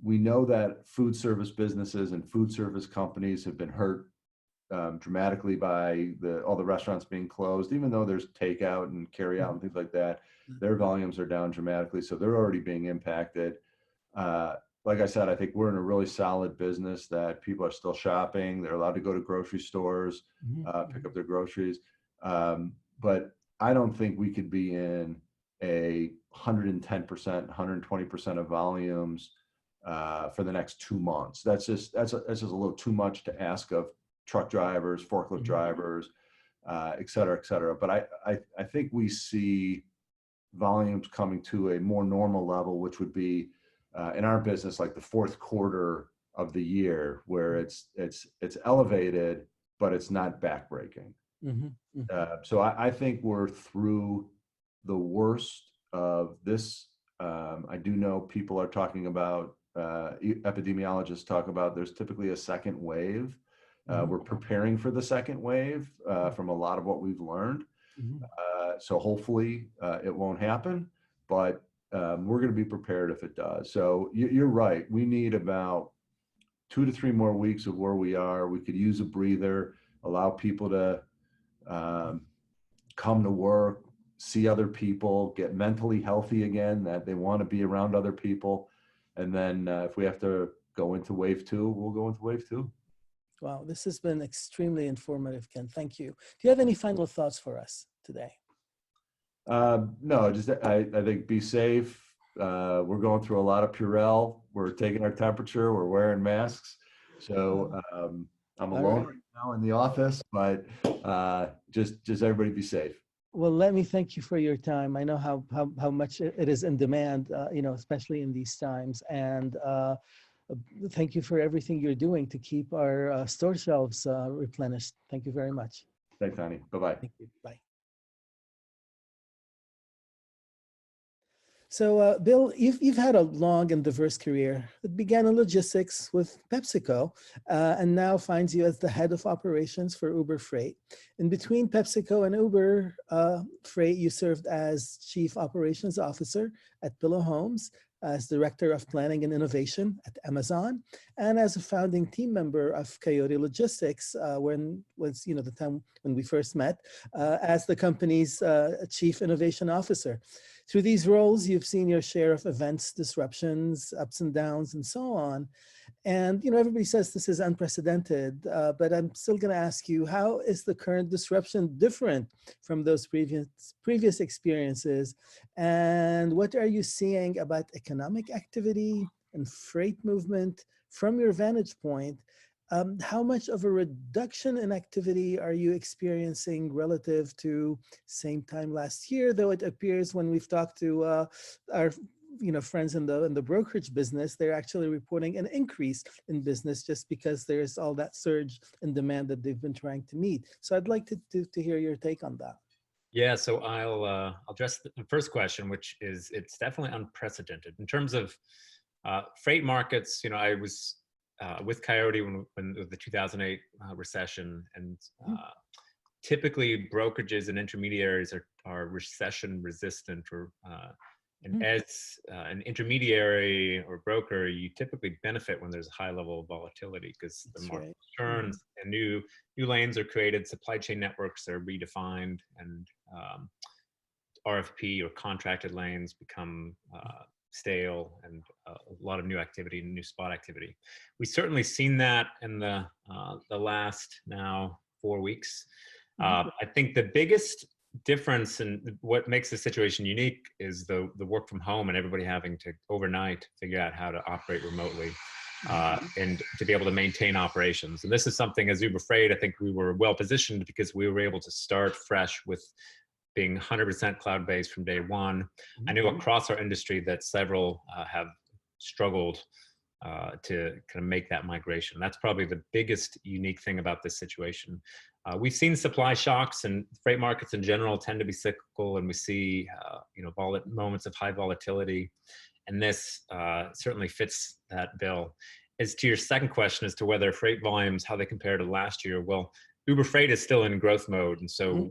we know that food service businesses and food service companies have been hurt dramatically by all the restaurants being closed. Even though there's takeout and carry out and things like that, their volumes are down dramatically. So they're already being impacted. Like I said, I think we're in a really solid business that people are still shopping. They're allowed to go to grocery stores, pick up their groceries. But I don't think we could be in a 110%, 120% of volumes for the next 2 months. That's just a little too much to ask of truck drivers, forklift drivers, et cetera, et cetera. But I think we see volumes coming to a more normal level, which would be in our business like the fourth quarter of the year, where it's elevated, but it's not backbreaking. So I think we're through the worst of this. I do know people are talking about, epidemiologists talk about there's typically a second wave. We're preparing for the second wave from a lot of what we've learned. So hopefully it won't happen, but we're going to be prepared if it does. So you're right. We need about 2 to 3 more weeks of where we are. We could use a breather, allow people to come to work, see other people, get mentally healthy again, that they want to be around other people. And then if we have to go into wave 2, we'll go into wave 2. Wow, this has been extremely informative, Ken. Thank you. Do you have any final thoughts for us today? No, just I think be safe. We're going through a lot of Purell. We're taking our temperature. We're wearing masks. So I'm alone right now in the office, but just everybody be safe. Well, let me thank you for your time. I know how much it is in demand, especially in these times. And thank you for everything you're doing to keep our store shelves replenished. Thank you very much. Thanks, Ani. Bye-bye. Thank you. Bye. So, Bill, you've had a long and diverse career. It began in logistics with PepsiCo and now finds you as the head of operations for Uber Freight. In between PepsiCo and Uber Freight, you served as Chief Operations Officer at Pillow Homes, as Director of Planning and Innovation at Amazon, and as a founding team member of Coyote Logistics when was the time when we first met, as the company's Chief Innovation Officer. Through these roles, you've seen your share of events, disruptions, ups and downs, and so on. And everybody says this is unprecedented, but I'm still going to ask you, how is the current disruption different from those previous experiences? And what are you seeing about economic activity and freight movement from your vantage point? How much of a reduction in activity are you experiencing relative to same time last year? Though it appears when we've talked to our friends in the brokerage business, they're actually reporting an increase in business just because there's all that surge in demand that they've been trying to meet. So I'd like to hear your take on that. Yeah, so I'll address the first question, which is it's definitely unprecedented in terms of freight markets. I was with Coyote when the 2008 recession, and typically brokerages and intermediaries are recession resistant, or and as an intermediary or broker, you typically benefit when there's a high level of volatility because the market turns and new lanes are created, supply chain networks are redefined, and RFP or contracted lanes become stale, and a lot of new activity and new spot activity. We've certainly seen that in the last now 4 weeks. I think the biggest difference and what makes the situation unique is the work from home and everybody having to overnight figure out how to operate remotely and to be able to maintain operations. And this is something as Uber Freight, I think we were well positioned because we were able to start fresh with being 100% cloud-based from day one. I knew across our industry that several have struggled to kind of make that migration. That's probably the biggest unique thing about this situation. We've seen supply shocks, and freight markets in general tend to be cyclical, and we see moments of high volatility, and this certainly fits that bill. As to your second question as to whether freight volumes, how they compare to last year, well, Uber Freight is still in growth mode, and so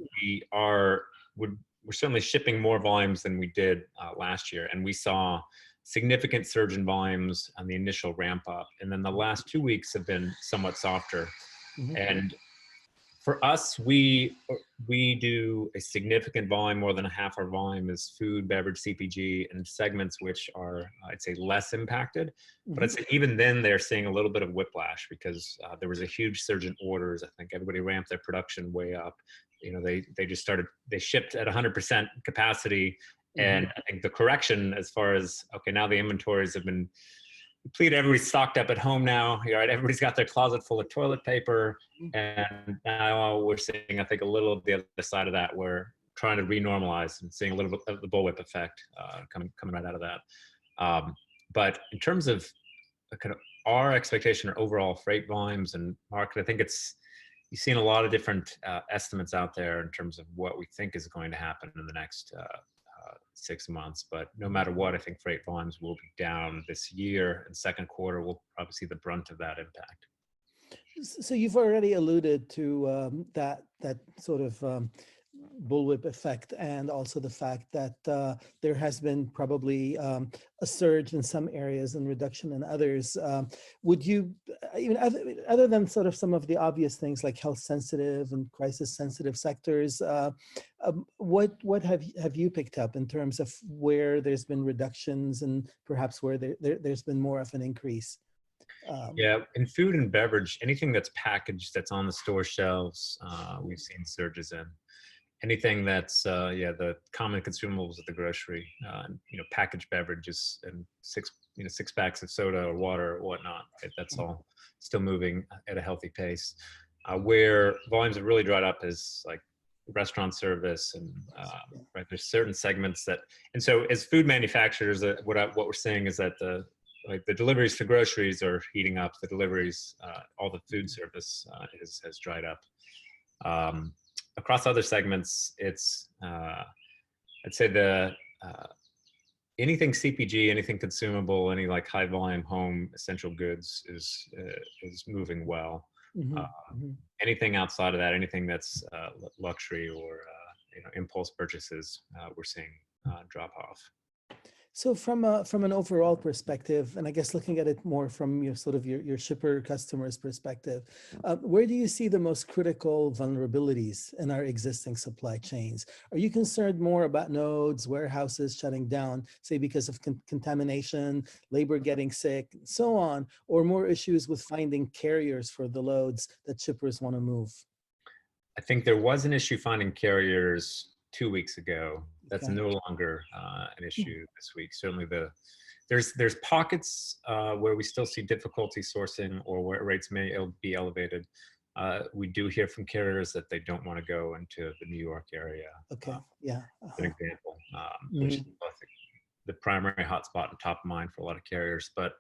we're certainly shipping more volumes than we did last year, and we saw significant surge in volumes on the initial ramp up, and then the last 2 weeks have been somewhat softer. And for us, we do a significant volume. More than half our volume is food, beverage, CPG, and segments which are, I'd say, less impacted. But I'd say even then they're seeing a little bit of whiplash because there was a huge surge in orders. I think everybody ramped their production way up. They shipped at 100% capacity. And I think the correction as far as, okay, now the inventories have been depleted, everybody's stocked up at home now, right? Everybody's got their closet full of toilet paper. And now we're seeing, I think, a little of the other side of that. We're trying to renormalize and seeing a little bit of the bullwhip effect coming right out of that. But in terms of kind of our expectation or overall freight volumes and market, I think you've seen a lot of different estimates out there in terms of what we think is going to happen in the next 6 months. But no matter what, I think freight volumes will be down this year, and second quarter we'll probably see the brunt of that impact. So you've already alluded to that sort of bullwhip effect, and also the fact that there has been probably a surge in some areas and reduction in others. Would you, even other than sort of some of the obvious things like health sensitive and crisis sensitive sectors, what have you picked up in terms of where there's been reductions and perhaps where there's been more of an increase? Yeah, in food and beverage, anything that's packaged, that's on the store shelves, we've seen surges in. Anything that's, the common consumables at the grocery, packaged beverages and six packs of soda or water or whatnot, right? That's all still moving at a healthy pace. Where volumes have really dried up is like restaurant service, and right, there's certain segments that, and so as food manufacturers, what we're seeing is that the deliveries to groceries are heating up. The deliveries, all the food service has dried up. Across other segments, it's I'd say anything CPG, anything consumable, any like high volume home essential goods is moving well. Anything outside of that, anything that's luxury or impulse purchases, we're seeing drop off. So from an overall perspective, and I guess looking at it more from your sort of your shipper customers' perspective, where do you see the most critical vulnerabilities in our existing supply chains? Are you concerned more about nodes, warehouses shutting down, say because of contamination, labor getting sick, and so on, or more issues with finding carriers for the loads that shippers want to move? I think there was an issue finding carriers 2 weeks ago. That's no longer an issue this week. Certainly there's pockets where we still see difficulty sourcing or where rates may be elevated. We do hear from carriers that they don't want to go into the New York area. Okay, yeah. An example, which is the primary hotspot and top of mind for a lot of carriers. But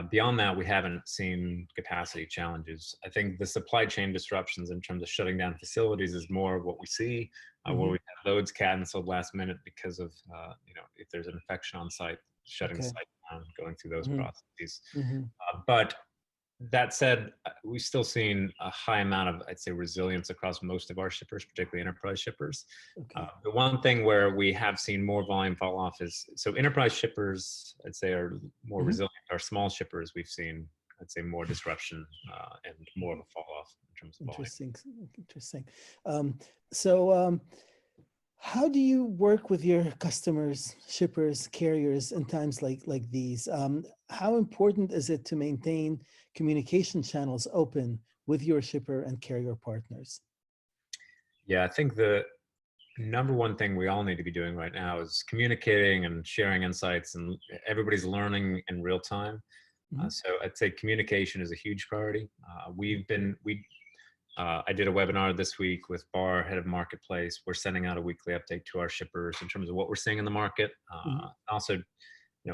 beyond that, we haven't seen capacity challenges. I think the supply chain disruptions in terms of shutting down facilities is more of what we see, where we have loads canceled last minute because of, if there's an infection on site, shutting the site down, going through those processes. But that said, we've still seen a high amount of, I'd say, resilience across most of our shippers, particularly enterprise shippers. The one thing where we have seen more volume fall off is, so enterprise shippers, I'd say, are more resilient. Our small shippers, we've seen, I'd say, more disruption and more of a fall off in terms of volume. Interesting. How do you work with your customers, shippers, carriers in times like these? How important is it to maintain communication channels open with your shipper and carrier partners? Yeah, I think the number one thing we all need to be doing right now is communicating and sharing insights, and everybody's learning in real time. So I'd say communication is a huge priority. I did a webinar this week with Bar, head of marketplace. We're sending out a weekly update to our shippers in terms of what we're seeing in the market. Also,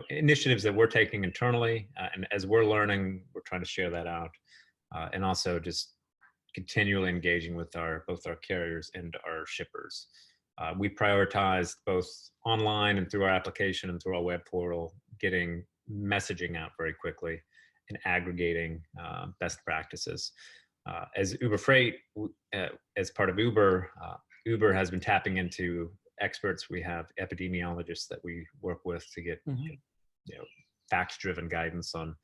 initiatives that we're taking internally, and as we're learning, we're trying to share that out. And also just continually engaging with both our carriers and our shippers. We prioritized both online and through our application and through our web portal, getting messaging out very quickly and aggregating best practices. As Uber Freight, as part of Uber, Uber has been tapping into experts. We have epidemiologists that we work with to get facts-driven guidance on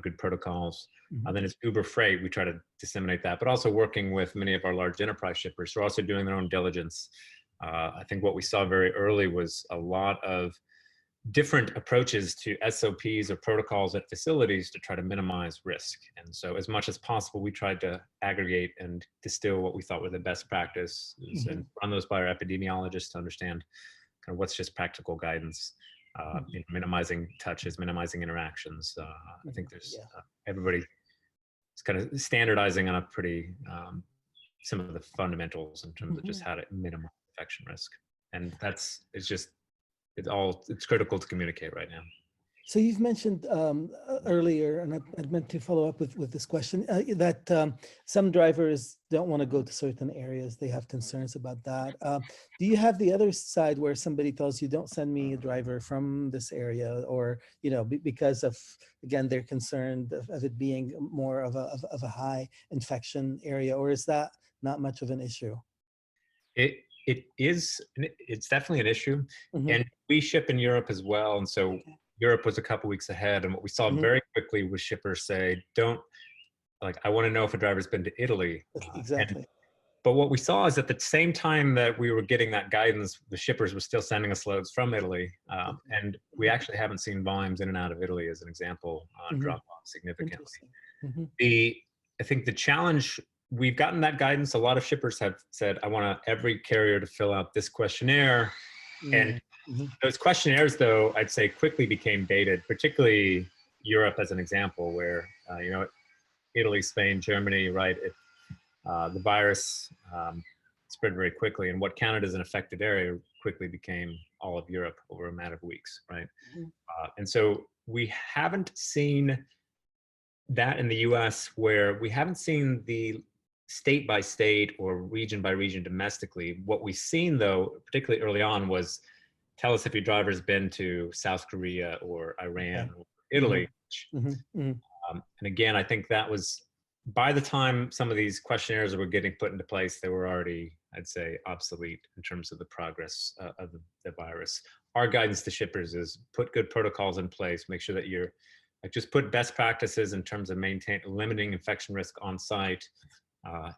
good protocols. Then as Uber Freight, we try to disseminate that, but also working with many of our large enterprise shippers who are also doing their own diligence. I think what we saw very early was a lot of different approaches to SOPs or protocols at facilities to try to minimize risk. And so as much as possible, we tried to aggregate and distill what we thought were the best practices and run those by our epidemiologists to understand kind of what's just practical guidance, minimizing touches, minimizing interactions. I think there's everybody is kind of standardizing on a pretty, some of the fundamentals in terms of just how to minimize infection risk. And it's critical to communicate right now. So you've mentioned earlier, and I meant to follow up with this question, that some drivers don't want to go to certain areas. They have concerns about that. Do you have the other side where somebody tells you, don't send me a driver from this area, or, because of, again, they're concerned of it being more of a high infection area, or is that not much of an issue? it's definitely an issue. Mhm. And we ship in Europe as well. And so Okay. Europe was a couple weeks ahead. And what we saw Mhm. very quickly was shippers say, I want to know if a driver's been to Italy. Exactly. But what we saw is at the same time that we were getting that guidance, the shippers were still sending us loads from Italy. And we Mhm. actually haven't seen volumes in and out of Italy, as an example, Mhm. drop off significantly. Interesting. Mhm. I think the challenge, we've gotten that guidance. A lot of shippers have said, I want every carrier to fill out this questionnaire. And Mhm. those questionnaires, though, I'd say quickly became dated, particularly Europe as an example, where, Italy, Spain, Germany, right? The virus spread very quickly, and what counted as an affected area quickly became all of Europe over a matter of weeks, right? Mhm. And so we haven't seen that in the US, where we haven't seen the state by state or region by region domestically. What we've seen, though, particularly early on, was tell us if your driver's been to South Korea or Iran Okay. or Italy. Mhm. Mhm. And again, I think that was, by the time some of these questionnaires were getting put into place, they were already, I'd say, obsolete in terms of the progress of the virus. Our guidance to shippers is put good protocols in place, make sure that you're, just put best practices in terms of limiting infection risk on site,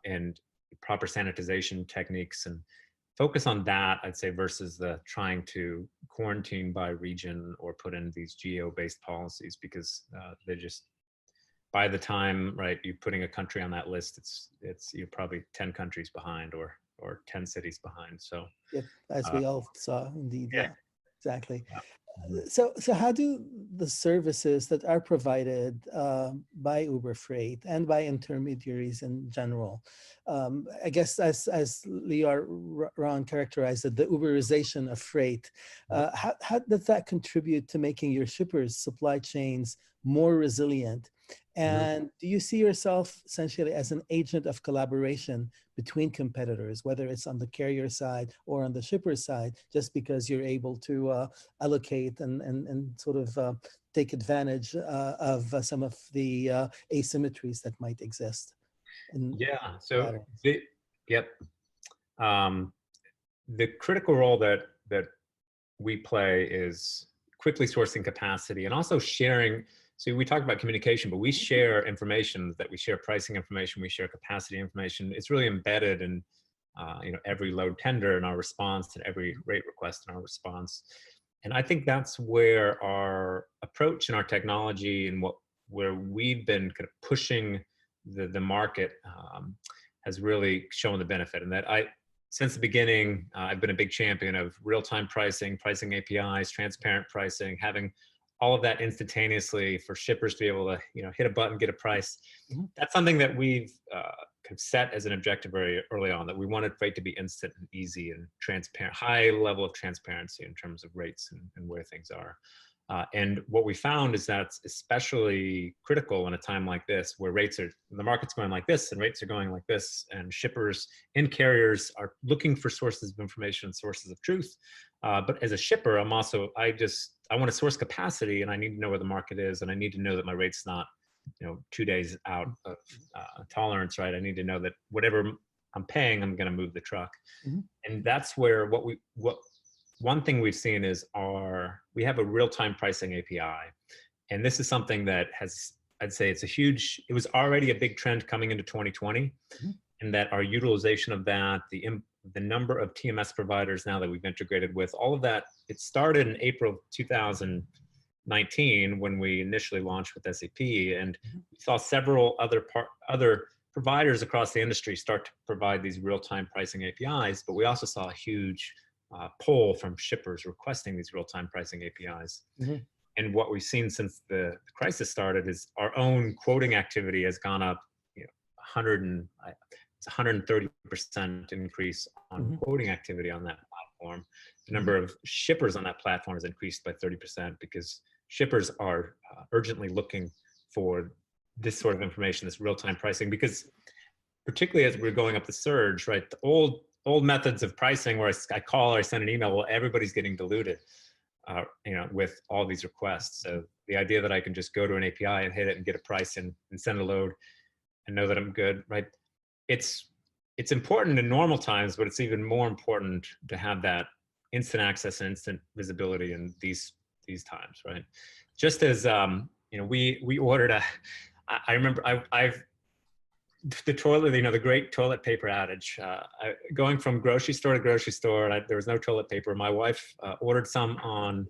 and proper sanitization techniques, and focus on that, I'd say, versus the trying to quarantine by region or put in these geo-based policies, because they're just, by the time, right, you're putting a country on that list, you're probably 10 countries behind, or 10 cities behind. So Yep. As uh, we all saw, indeed. yeah, Yeah. Exactly. yeah. Mhm. So how do the services that are provided by Uber Freight and by intermediaries in general, I guess as Lior Ron characterized it, the Uberization of freight, how does that contribute to making your shippers' supply chains more resilient? And do you see yourself essentially as an agent of collaboration between competitors, whether it's on the carrier side or on the shipper side, just because you're able to allocate and sort of take advantage of some of the asymmetries that might exist in Yeah. So patterns? yep. The critical role that we play is quickly sourcing capacity and also sharing. So we talk about communication, but we share information, that we share pricing information, we share capacity information. It's really embedded in every load tender and our response, and every rate request and our response. And I think that's where our approach and our technology, and where we've been kind of pushing the market, has really shown the benefit. And that since the beginning, I've been a big champion of real-time pricing, pricing APIs, transparent pricing, having all of that instantaneously for shippers to be able to, hit a button, get a price. Mhm. That's something that we've kind of set as an objective very early on, that we wanted freight to be instant and easy and transparent, high level of transparency in terms of rates and where things are. And what we found is that's especially critical in a time like this, where the market's going like this and rates are going like this, and shippers and carriers are looking for sources of information and sources of truth. But as a shipper, I want to source capacity, and I need to know where the market is, and I need to know that my rate's not, 2 days out of tolerance, right? I need to know that whatever I'm paying, I'm going to move the truck. Mhm. And that's where one thing we've seen is we have a real-time pricing API. And this is something that I'd say it was already a big trend coming into 2020, Mhm. and that our utilization of that, the number of TMS providers now that we've integrated with, all of that, it started in April 2019 when we initially launched with SAP, and we saw several other providers across the industry start to provide these real-time pricing APIs, but we also saw a huge pull from shippers requesting these real-time pricing APIs. Mhm. And what we've seen since the crisis started is our own quoting activity has gone up, 130% increase on Mhm. quoting activity on that platform. The number of shippers on that platform has increased by 30%, because shippers are urgently looking for this sort of information, this real-time pricing, because particularly as we're going up the surge, right? The old methods of pricing, where I call or I send an email, well, everybody's getting diluted, with all these requests. So the idea that I can just go to an API and hit it and get a price and send a load and know that I'm good, right? it's important in normal times, but it's even more important to have that instant access and instant visibility in these times, right? Just as we ordered I remember I've the toilet, the great toilet paper outage. Going from grocery store to grocery store, there was no toilet paper. My wife ordered some on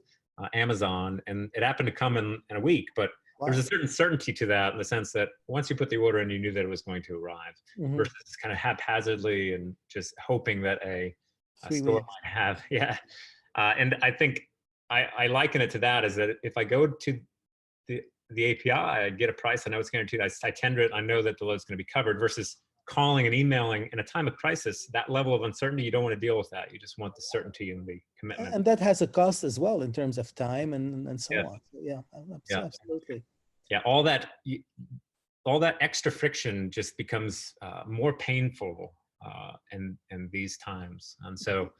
Amazon, and it happened to come in a week. But Wow. there was a certain certainty to that, in the sense that once you put the order in, you knew that it was going to arrive, versus kind of haphazardly and just hoping that a store might have. Yeah, and I think I liken it to that, is that if I go to the API, I get a price, I know it's guaranteed, I tender it, I know that the load's going to be covered, versus calling and emailing in a time of crisis. That level of uncertainty, you don't want to deal with that. You just want the certainty and the commitment. And that has a cost as well in terms of time and so Yeah. on. So, yeah, Yeah. absolutely. Yeah, all that extra friction just becomes more painful in these times. And so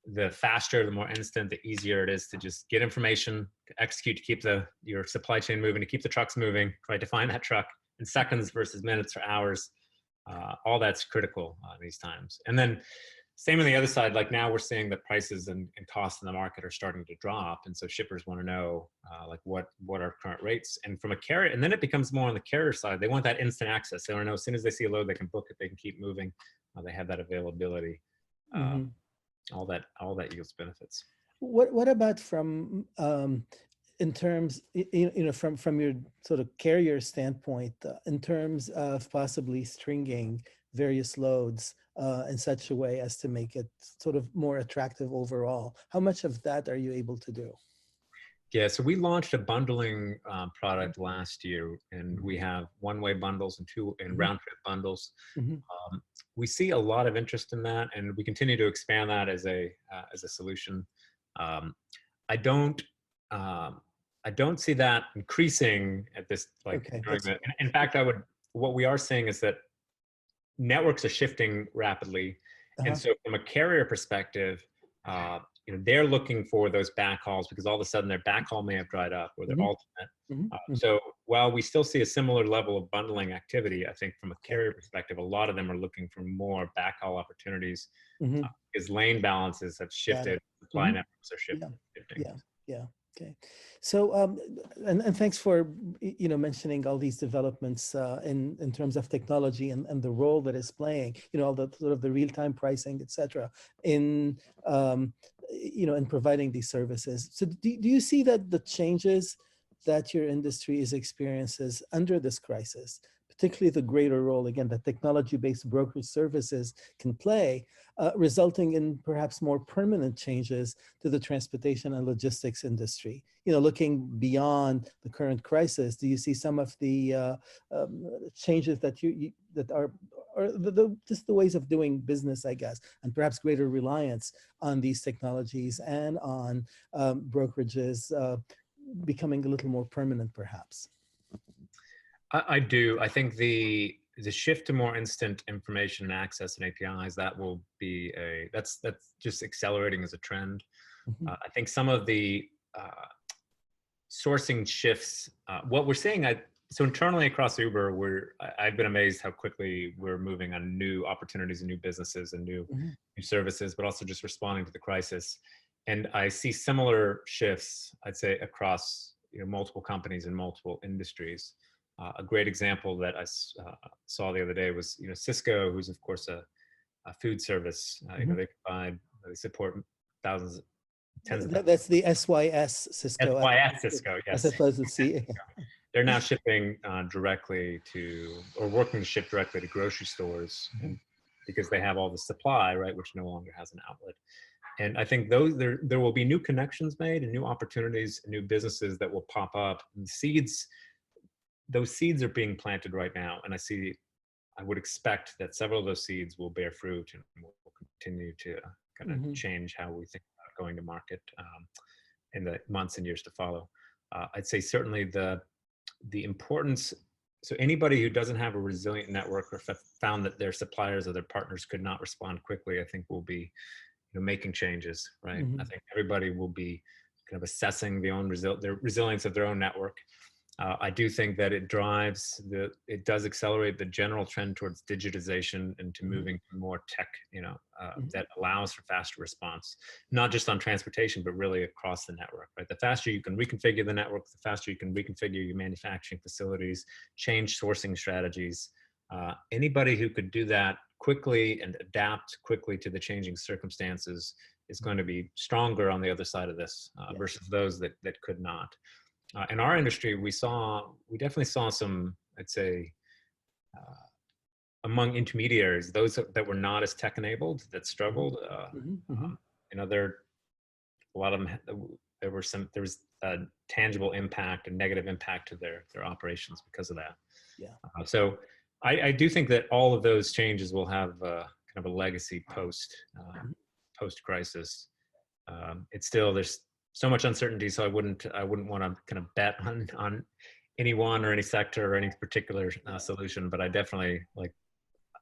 the faster, the more instant, the easier it is to just get information, to execute, to keep your supply chain moving, to keep the trucks moving, right? To find that truck in seconds versus minutes or hours. All that's critical these times. And then same on the other side, like now we're seeing that prices and costs in the market are starting to drop. And so shippers want to know like what are current rates. And from a carrier, and then it becomes more on the carrier side, they want that instant access. They want to know as soon as they see a load, they can book it, they can keep moving. They have that availability. All that yields benefits. What about from in terms, from your sort of carrier standpoint, in terms of possibly stringing various loads in such a way as to make it sort of more attractive overall? How much of that are you able to do? Yeah, so we launched a bundling product last year, and we have one-way bundles and round-trip bundles. We see a lot of interest in that, and we continue to expand that as a solution. I don't see that increasing at this in fact, what we are seeing is that networks are shifting rapidly, and so from a carrier perspective, they're looking for those backhauls, because all of a sudden their backhaul may have dried up, or their alternate. So while we still see a similar level of bundling activity, I think from a carrier perspective, a lot of them are looking for more backhaul opportunities, because lane balances have shifted, supply networks are shifting. Yeah. Okay. So, and thanks for mentioning all these developments in terms of technology and the role that it's playing. All the sort of the real-time pricing, etc. In in providing these services. So, do you see that the changes that your industry is experiences under this crisis, particularly the greater role, again, that technology-based brokerage services can play, resulting in perhaps more permanent changes to the transportation and logistics industry? Looking beyond the current crisis, do you see some of the changes that that are just the ways of doing business, I guess, and perhaps greater reliance on these technologies and on brokerages becoming a little more permanent, perhaps? I do. I think the shift to more instant information and access and APIs, that will be that's just accelerating as a trend. I think some of the sourcing shifts, what we're seeing, so internally across Uber, I've been amazed how quickly we're moving on new opportunities and new businesses and new services, but also just responding to the crisis. And I see similar shifts, I'd say, across multiple companies and multiple industries. A great example that I saw the other day was Cisco, who's of course a food service. They support thousands, tens of thousands. That's the SYS Cisco. SYS Cisco, yes. As opposed to C. They're now shipping directly or working to ship directly to grocery stores, because they have all the supply, right, which no longer has an outlet. And I think there will be new connections made and new opportunities, and new businesses that will pop up. And those seeds are being planted right now, and I would expect that several of those seeds will bear fruit and will continue to kind of change how we think about going to market in the months and years to follow. I'd say certainly the importance. So anybody who doesn't have a resilient network, or found that their suppliers or their partners could not respond quickly, I think will be making changes, right? I think everybody will be kind of assessing their resilience of their own network. I do think that it does accelerate the general trend towards digitization and to moving to more tech, that allows for faster response, not just on transportation, but really across the network, right? The faster you can reconfigure the network, the faster you can reconfigure your manufacturing facilities, change sourcing strategies. Anybody who could do that quickly and adapt quickly to the changing circumstances is going to be stronger on the other side of this versus those that could not. In our industry, we definitely saw some, I'd say, among intermediaries, those that were not as tech enabled, that struggled. A lot of them, there was a tangible impact, a negative impact to their operations because of that. Yeah. So I do think that all of those changes will have kind of a legacy post crisis. It's still, there's so much uncertainty, so I wouldn't want to kind of bet on any one or any sector or any particular solution. But I definitely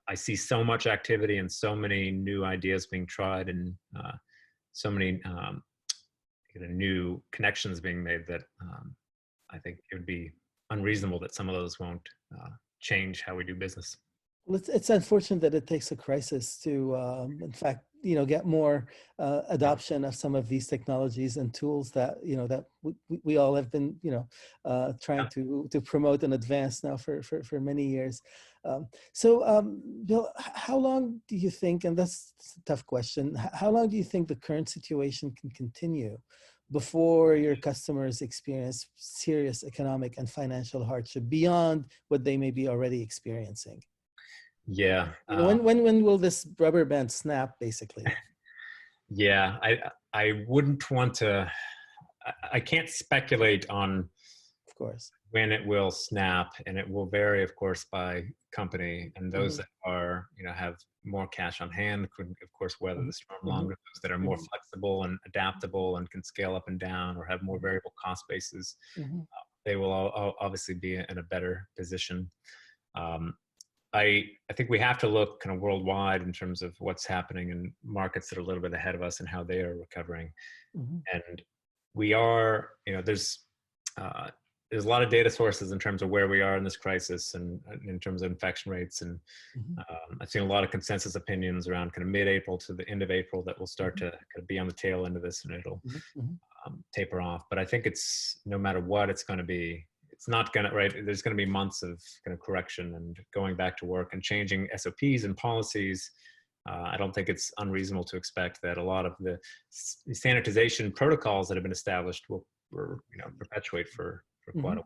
I see so much activity and so many new ideas being tried and so many new connections being made that I think it would be unreasonable that some of those won't change how we do business. Well, it's unfortunate that it takes a crisis to, in fact, get more adoption of some of these technologies and tools that that we all have been trying to promote and advance now for many years. Bill, how long do you think, and that's a tough question, how long do you think the current situation can continue before your customers experience serious economic and financial hardship beyond what they may be already experiencing? Yeah. When will this rubber band snap, basically? Yeah, I wouldn't want to. I can't speculate on, of course, when it will snap, and it will vary, of course, by company. And those that are, have more cash on hand could, of course, weather the storm longer. Those that are more flexible and adaptable and can scale up and down or have more variable cost bases, they will obviously be in a better position. I think we have to look kind of worldwide in terms of what's happening in markets that are a little bit ahead of us and how they are recovering. And we are, there's a lot of data sources in terms of where we are in this crisis and in terms of infection rates. And I've seen a lot of consensus opinions around kind of mid-April to the end of April that will start to kind of be on the tail end of this, and it'll taper off. But I think it's, no matter what it's going to be, it's not going to, right? There's going to be months of kind of correction and going back to work and changing SOPs and policies. I don't think it's unreasonable to expect that a lot of the sanitization protocols that have been established will perpetuate for quite a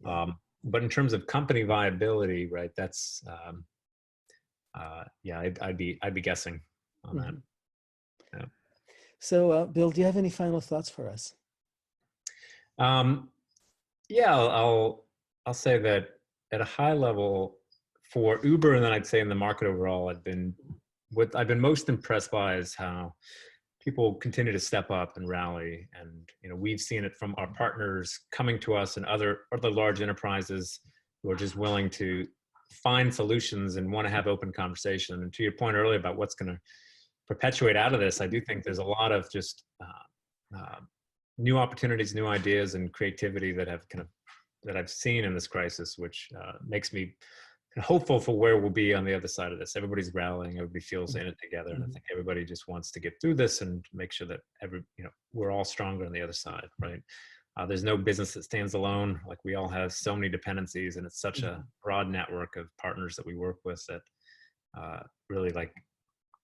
while. But in terms of company viability, right? That's I'd be guessing on that. Yeah. So, Bill, do you have any final thoughts for us? Yeah, I'll say that at a high level for Uber, and then I'd say in the market overall, I've been most impressed by is how people continue to step up and rally. And we've seen it from our partners coming to us and other large enterprises who are just willing to find solutions and want to have open conversation. And to your point earlier about what's going to perpetuate out of this, I do think there's a lot of just new opportunities, new ideas, and creativity that I've seen in this crisis, which makes me hopeful for where we'll be on the other side of this. Everybody's rallying, everybody feels in it together, and I think everybody just wants to get through this and make sure that we're all stronger on the other side, right? There's no business that stands alone. Like, we all have so many dependencies, and it's such a broad network of partners that we work with that really, like,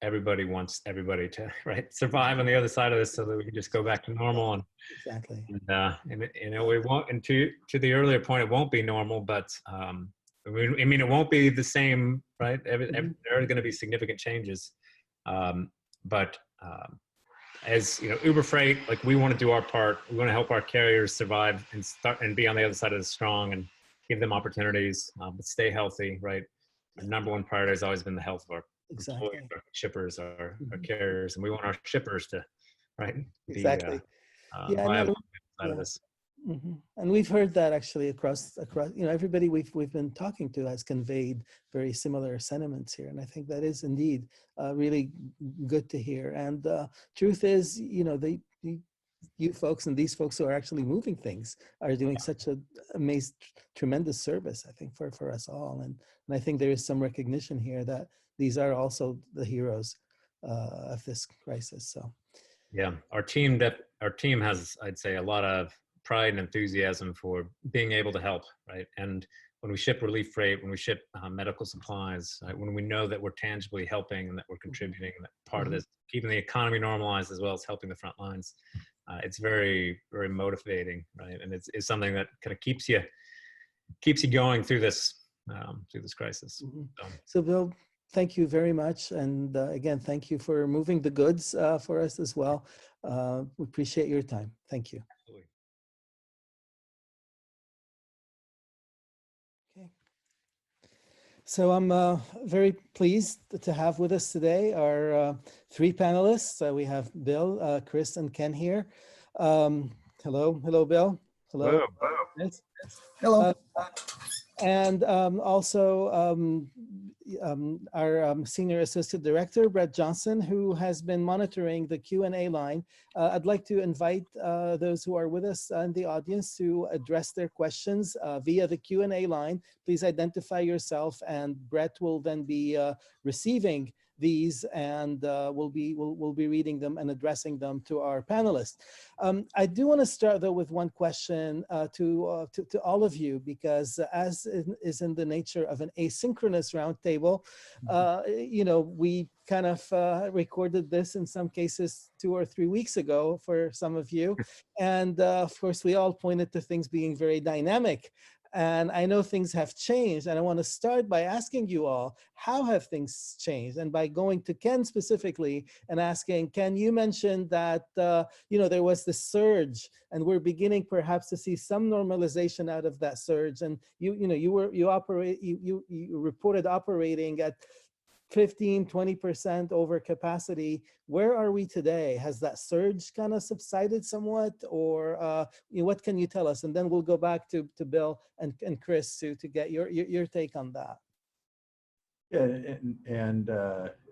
everybody wants everybody to survive on the other side of this so that we can just go back to normal. And exactly. And we won't. And to the earlier point, it won't be normal, but I mean, it won't be the same, right? There are going to be significant changes, but as Uber Freight, like, we want to do our part. We want to help our carriers survive and be on the other side of this strong, and give them opportunities, but stay healthy, right? Our number one priority has always been the health of our employees, our shippers, our carriers, and we want our shippers to be viable out of this. And we've heard that actually across everybody we've been talking to has conveyed very similar sentiments here, and I think that is indeed really good to hear. And truth is, you folks and these folks who are actually moving things are doing such a amazing, tremendous service, I think, for us all. And I think there is some recognition here that these are also the heroes of this crisis. So, yeah, our team has, I'd say, a lot of pride and enthusiasm for being able to help, right? And when we ship relief freight, when we ship medical supplies, when we know that we're tangibly helping and that we're contributing, and that part of this, keeping the economy normalized as well as helping the front lines, it's very, very motivating, right? And it's something that kind of keeps you going through this crisis. So Bill, thank you very much. And again, thank you for moving the goods for us as well. We appreciate your time. Thank you. Absolutely. Okay. So I'm very pleased to have with us today our three panelists. We have Bill, Chris, and Ken here. Hello, Bill. Hello. Chris. Hello. And also our Senior Associate Director, Brett Johnson, who has been monitoring the Q&A line. I'd like to invite those who are with us in the audience to address their questions via the Q&A line. Please identify yourself, and Brett will then be receiving these, and we'll be reading them and addressing them to our panelists. I do want to start though with one question to all of you, because as is in the nature of an asynchronous roundtable, you know, we kind of recorded this in some cases 2 or 3 weeks ago for some of you, and of course we all pointed to things being very dynamic. And I know things have changed, and I want to start by asking you all, how have things changed? And by going to Ken specifically and asking, Ken, you mentioned that you know, there was this surge, and we're beginning perhaps to see some normalization out of that surge. And you reported operating at 15–20% over capacity. Where are we today? Has that surge kind of subsided somewhat, or you know, what can you tell us? And then we'll go back to Bill and Chris to get your take on that. Yeah, and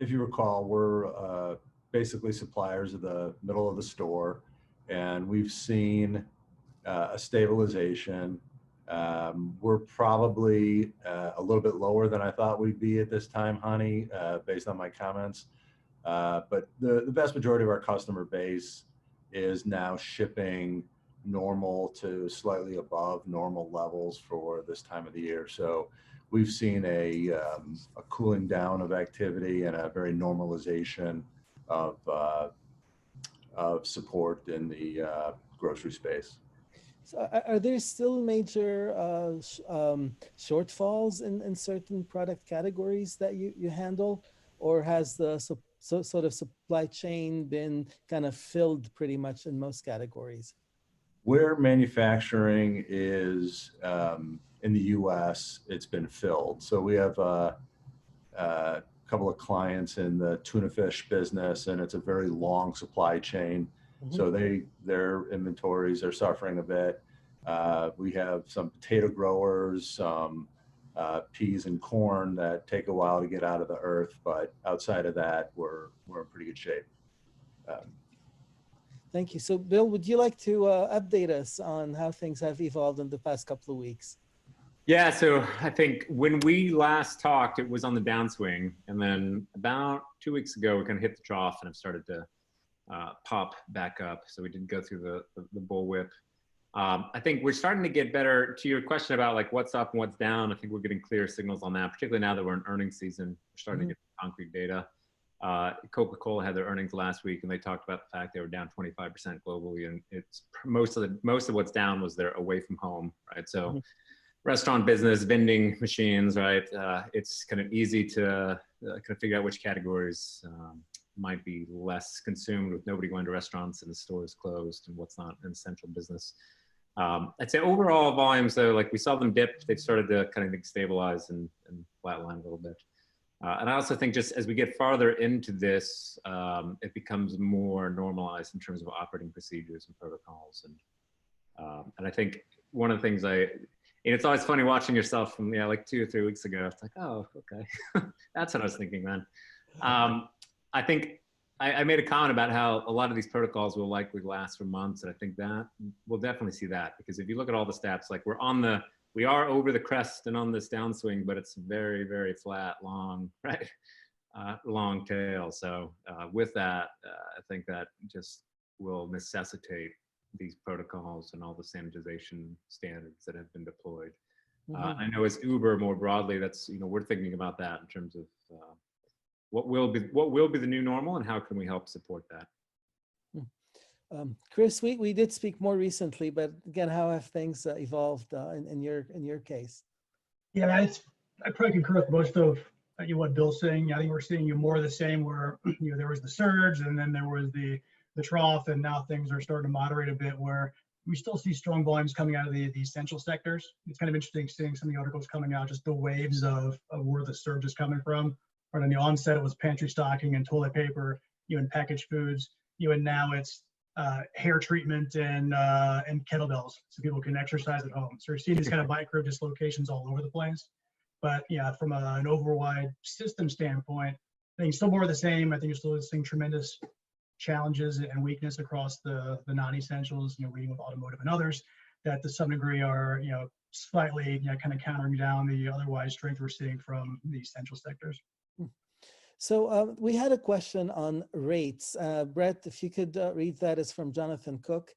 if you recall, we're basically suppliers of the middle of the store, and we've seen a stabilization. We're probably a little bit lower than I thought we'd be at this time, honey, based on my comments. But the vast majority of our customer base is now shipping normal to slightly above normal levels for this time of the year. So we've seen a cooling down of activity and a very normalization of support in the grocery space. So are there still major shortfalls in certain product categories that you handle, or has the sort of supply chain been kind of filled pretty much in most categories? Where manufacturing is in the U.S., it's been filled. So we have a couple of clients in the tuna fish business, and it's a very long supply chain. So their inventories are suffering a bit. We have some potato growers, some peas and corn that take a while to get out of the earth, but outside of that, we're in pretty good shape. Thank you. So Bill, would you like to update us on how things have evolved in the past couple of weeks? Yeah, so I think when we last talked, it was on the downswing, and then about 2 weeks ago, we kind of hit the trough and have started to pop back up. So we did go through the bullwhip. I think we're starting to get better. To your question about like what's up and what's down, I think we're getting clear signals on that, particularly now that we're in earnings season. We're starting to get concrete data. Coca-Cola had their earnings last week, and they talked about the fact they were down 25% globally, and it's most of what's down was their away from home, right? So restaurant business, vending machines, right? It's kind of easy to kind of figure out which categories might be less consumed with nobody going to restaurants and the stores closed, and what's not an essential business. I'd say overall volumes, though, like we saw them dip, they've started to kind of stabilize and flatline a little bit. And I also think just as we get farther into this, it becomes more normalized in terms of operating procedures and protocols. And I think one of the things it's always funny watching yourself from like 2 or 3 weeks ago. It's like, oh, okay, that's what I was thinking then. I think I made a comment about how a lot of these protocols will likely last for months, and I think that we'll definitely see that, because if you look at all the stats, like we are over the crest and on this downswing, but it's very, very flat, long, right? Long tail. So with that, I think that just will necessitate these protocols and all the sanitization standards that have been deployed. I know as Uber more broadly, that's, we're thinking about that in terms of what will be the new normal and how can we help support that. Chris, we did speak more recently, but again, how have things evolved in your case? Yeah, I probably concur with most of what Bill's saying. I think we're seeing more of the same, where there was the surge and then there was the trough, and now things are starting to moderate a bit, where we still see strong volumes coming out of the essential sectors. It's kind of interesting seeing some of the articles coming out, just the waves of where the surge is coming from. Right on the onset, it was pantry stocking and toilet paper, and packaged foods, and now it's hair treatment and kettlebells, so people can exercise at home. So we're seeing these kind of micro dislocations all over the place. But yeah, from an overwide system standpoint, I think still more of the same. I think you're still seeing tremendous challenges and weakness across the non-essentials, reading with automotive and others, that to some degree are, slightly, kind of countering down the otherwise strength we're seeing from the essential sectors. So we had a question on rates. Brett, if you could read that, is from Jonathan Cook.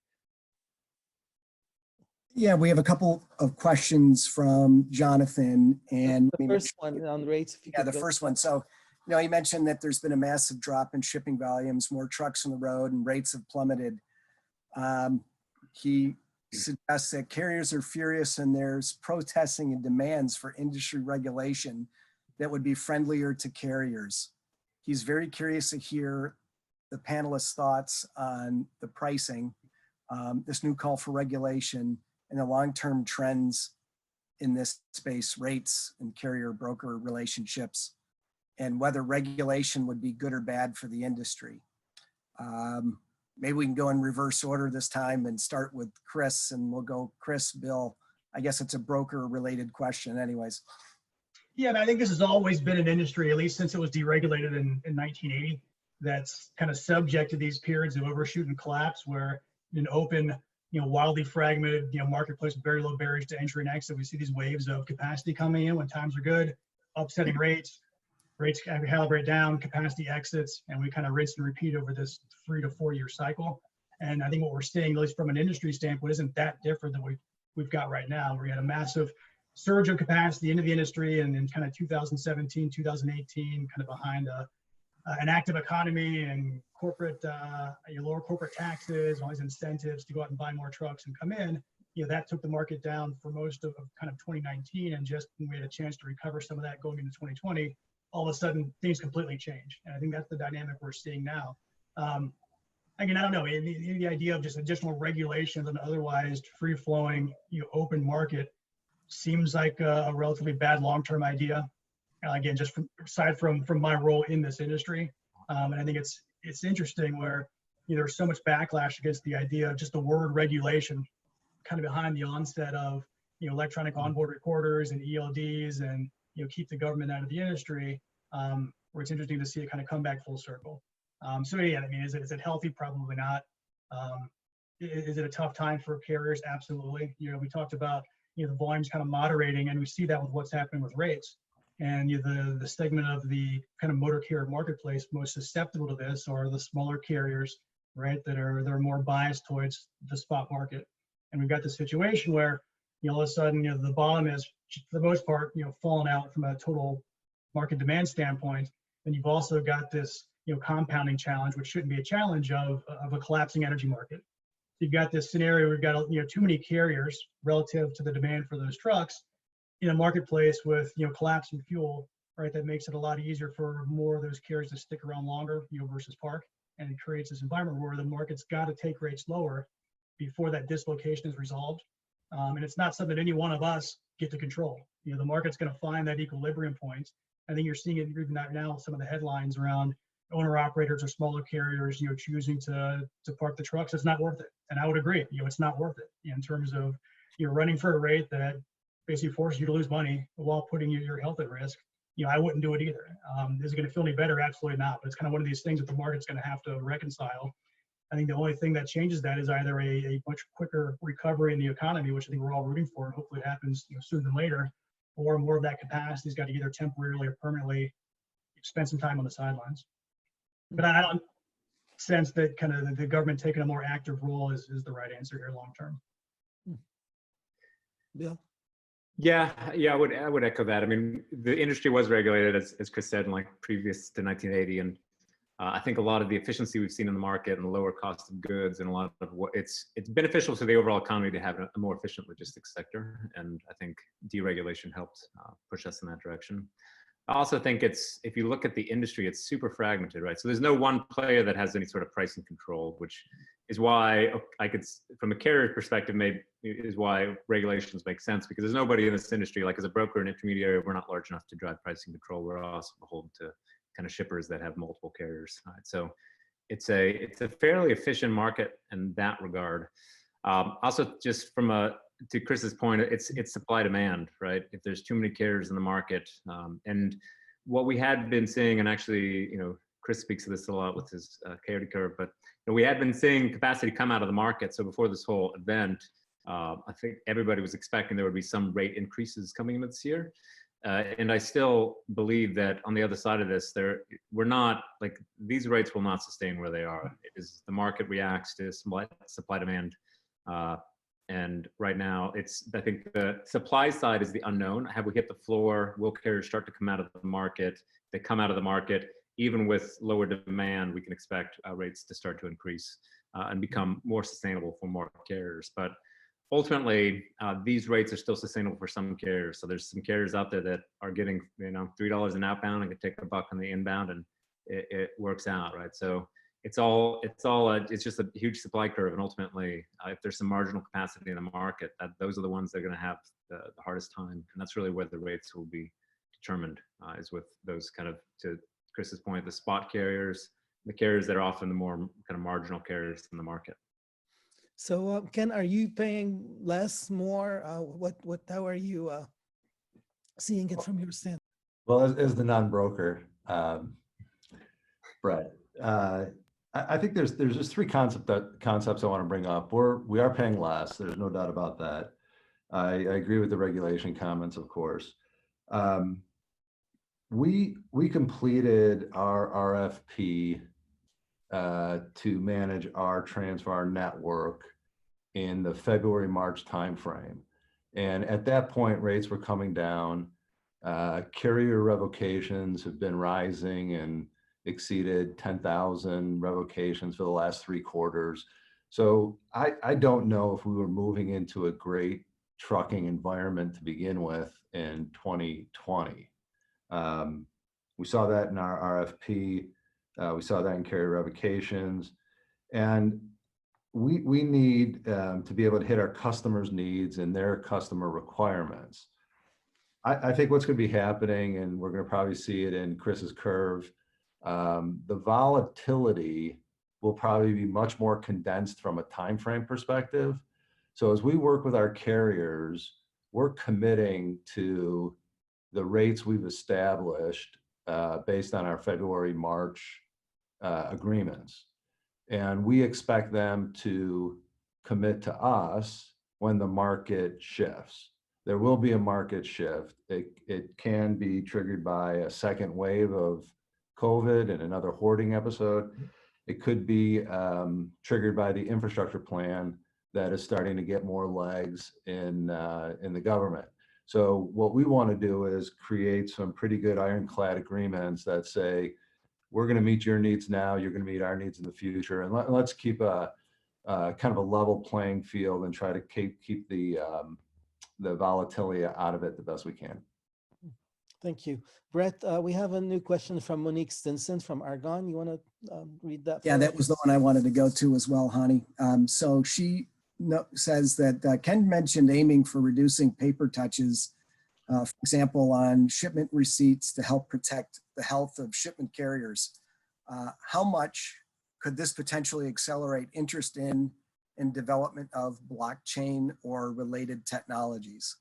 Yeah, we have a couple of questions from Jonathan, and the first one on rates. If you the first one. So, he mentioned that there's been a massive drop in shipping volumes, more trucks on the road, and rates have plummeted. He suggests that carriers are furious and there's protesting and demands for industry regulation that would be friendlier to carriers. He's very curious to hear the panelists' thoughts on the pricing, this new call for regulation, and the long-term trends in this space, rates and carrier-broker relationships, and whether regulation would be good or bad for the industry. Maybe we can go in reverse order this time and start with Chris, and we'll go Chris, Bill. I guess it's a broker-related question anyways. Yeah, I think this has always been an industry, at least since it was deregulated in 1980, that's kind of subject to these periods of overshoot and collapse, where in open, wildly fragmented, marketplace with very low barriers to entry and exit, we see these waves of capacity coming in when times are good, upsetting rates calibrate down, capacity exits, and we kind of rinse and repeat over this 3 to 4 year cycle. And I think what we're seeing, at least from an industry standpoint, isn't that different than we've got right now. We had a massive surge of capacity into the industry, and in kind of 2017, 2018, kind of behind an active economy and corporate, lower corporate taxes, all these incentives to go out and buy more trucks and come in. That took the market down for most of kind of 2019, and just when we had a chance to recover some of that going into 2020, all of a sudden things completely change. And I think that's the dynamic we're seeing now. Again, I don't know, the idea of just additional regulations and otherwise free-flowing, open market seems like a relatively bad long-term idea. Again, just aside from my role in this industry, and I think it's interesting where there's so much backlash against the idea of just the word regulation, kind of behind the onset of electronic onboard recorders and ELDs, and keep the government out of the industry. Where it's interesting to see it kind of come back full circle. So yeah, is it healthy? Probably not. Is it a tough time for carriers? Absolutely. We talked about the volumes kind of moderating, and we see that with what's happening with rates. And the segment of the kind of motor carrier marketplace most susceptible to this are the smaller carriers, right? That are more biased towards the spot market. And we've got this situation where all of a sudden the bottom is, for the most part, fallen out from a total market demand standpoint. And you've also got this compounding challenge, which shouldn't be a challenge, of a collapsing energy market. You've got this scenario where we've got too many carriers relative to the demand for those trucks in a marketplace with collapsing fuel, right? That makes it a lot easier for more of those carriers to stick around longer, versus park, and it creates this environment where the market's got to take rates lower before that dislocation is resolved. And it's not something any one of us get to control. The market's going to find that equilibrium point. I think you're seeing it even now, some of the headlines around owner operators or smaller carriers, choosing to park the trucks. It's not worth it. And I would agree, it's not worth it in terms of you're running for a rate that basically forces you to lose money while putting your health at risk, I wouldn't do it either. Is it going to feel any better? Absolutely not. But it's kind of one of these things that the market's going to have to reconcile. I think the only thing that changes that is either a much quicker recovery in the economy, which I think we're all rooting for, and hopefully it happens sooner than later, or more of that capacity's got to either temporarily or permanently spend some time on the sidelines. But I don't sense that kind of the government taking a more active role is the right answer here long term. Yeah. Yeah, I would echo that. I mean, the industry was regulated, as Chris said, in like previous to 1980, and I think a lot of the efficiency we've seen in the market and the lower cost of goods and a lot of what it's beneficial to the overall economy to have a more efficient logistics sector. And I think deregulation helped push us in that direction. I also think if you look at the industry, it's super fragmented, right? So there's no one player that has any sort of pricing control, which is why from a carrier perspective, maybe is why regulations make sense, because there's nobody in this industry, like as a broker and intermediary, we're not large enough to drive pricing control. We're also beholden to kind of shippers that have multiple carriers. Right? So it's a fairly efficient market in that regard. Also, just to Chris's point, it's supply demand, right? If there's too many carriers in the market, and what we had been seeing, and actually, Chris speaks to this a lot with his Coyote curve, but we had been seeing capacity come out of the market. So before this whole event, I think everybody was expecting there would be some rate increases coming in this year. And I still believe that on the other side of this, we're not like these rates will not sustain where they are. It is the market reacts to supply demand. And right now I think the supply side is the unknown. Have we hit the floor? Will carriers start to come out of the market? They come out of the market, even with lower demand, we can expect rates to start to increase and become more sustainable for more carriers. But ultimately, these rates are still sustainable for some carriers. So there's some carriers out there that are getting, $3 an outbound and can take $1 on the inbound, and it works out, right? So it's just a huge supply curve. And ultimately, if there's some marginal capacity in the market, those are the ones that are going to have the hardest time. And that's really where the rates will be determined, is with those kind of, to Chris's point, the spot carriers, the carriers that are often the more kind of marginal carriers in the market. So Ken, are you paying less, more? How are you seeing it from your standpoint? Well, as the non-broker, Brett, I think there's just three concepts I want to bring up. We are paying less. There's no doubt about that. I agree with the regulation comments, of course. We completed our RFP to manage our transfer network in the February-March timeframe. And at that point, rates were coming down. Carrier revocations have been rising and exceeded 10,000 revocations for the last 3 quarters. So I don't know if we were moving into a great trucking environment to begin with in 2020. We saw that in our RFP. We saw that in carrier revocations. And we need to be able to hit our customers' needs and their customer requirements. I think what's going to be happening, and we're going to probably see it in Chris's curve, the volatility will probably be much more condensed from a time frame perspective. So as we work with our carriers, we're committing to the rates we've established based on our February-March agreements. And we expect them to commit to us when the market shifts. There will be a market shift. It can be triggered by a second wave of COVID and another hoarding episode. It could be triggered by the infrastructure plan that is starting to get more legs in the government. So what we want to do is create some pretty good ironclad agreements that say, we're going to meet your needs now, you're going to meet our needs in the future, and let's keep a kind of a level playing field and try to keep the volatility out of it the best we can. Thank you. Brett, we have a new question from Monique Stinson from Argonne. You want to read that? Yeah, that was the one I wanted to go to as well, Hani. So she says that Ken mentioned aiming for reducing paper touches, for example, on shipment receipts to help protect the health of shipment carriers. How much could this potentially accelerate interest in development of blockchain or related technologies?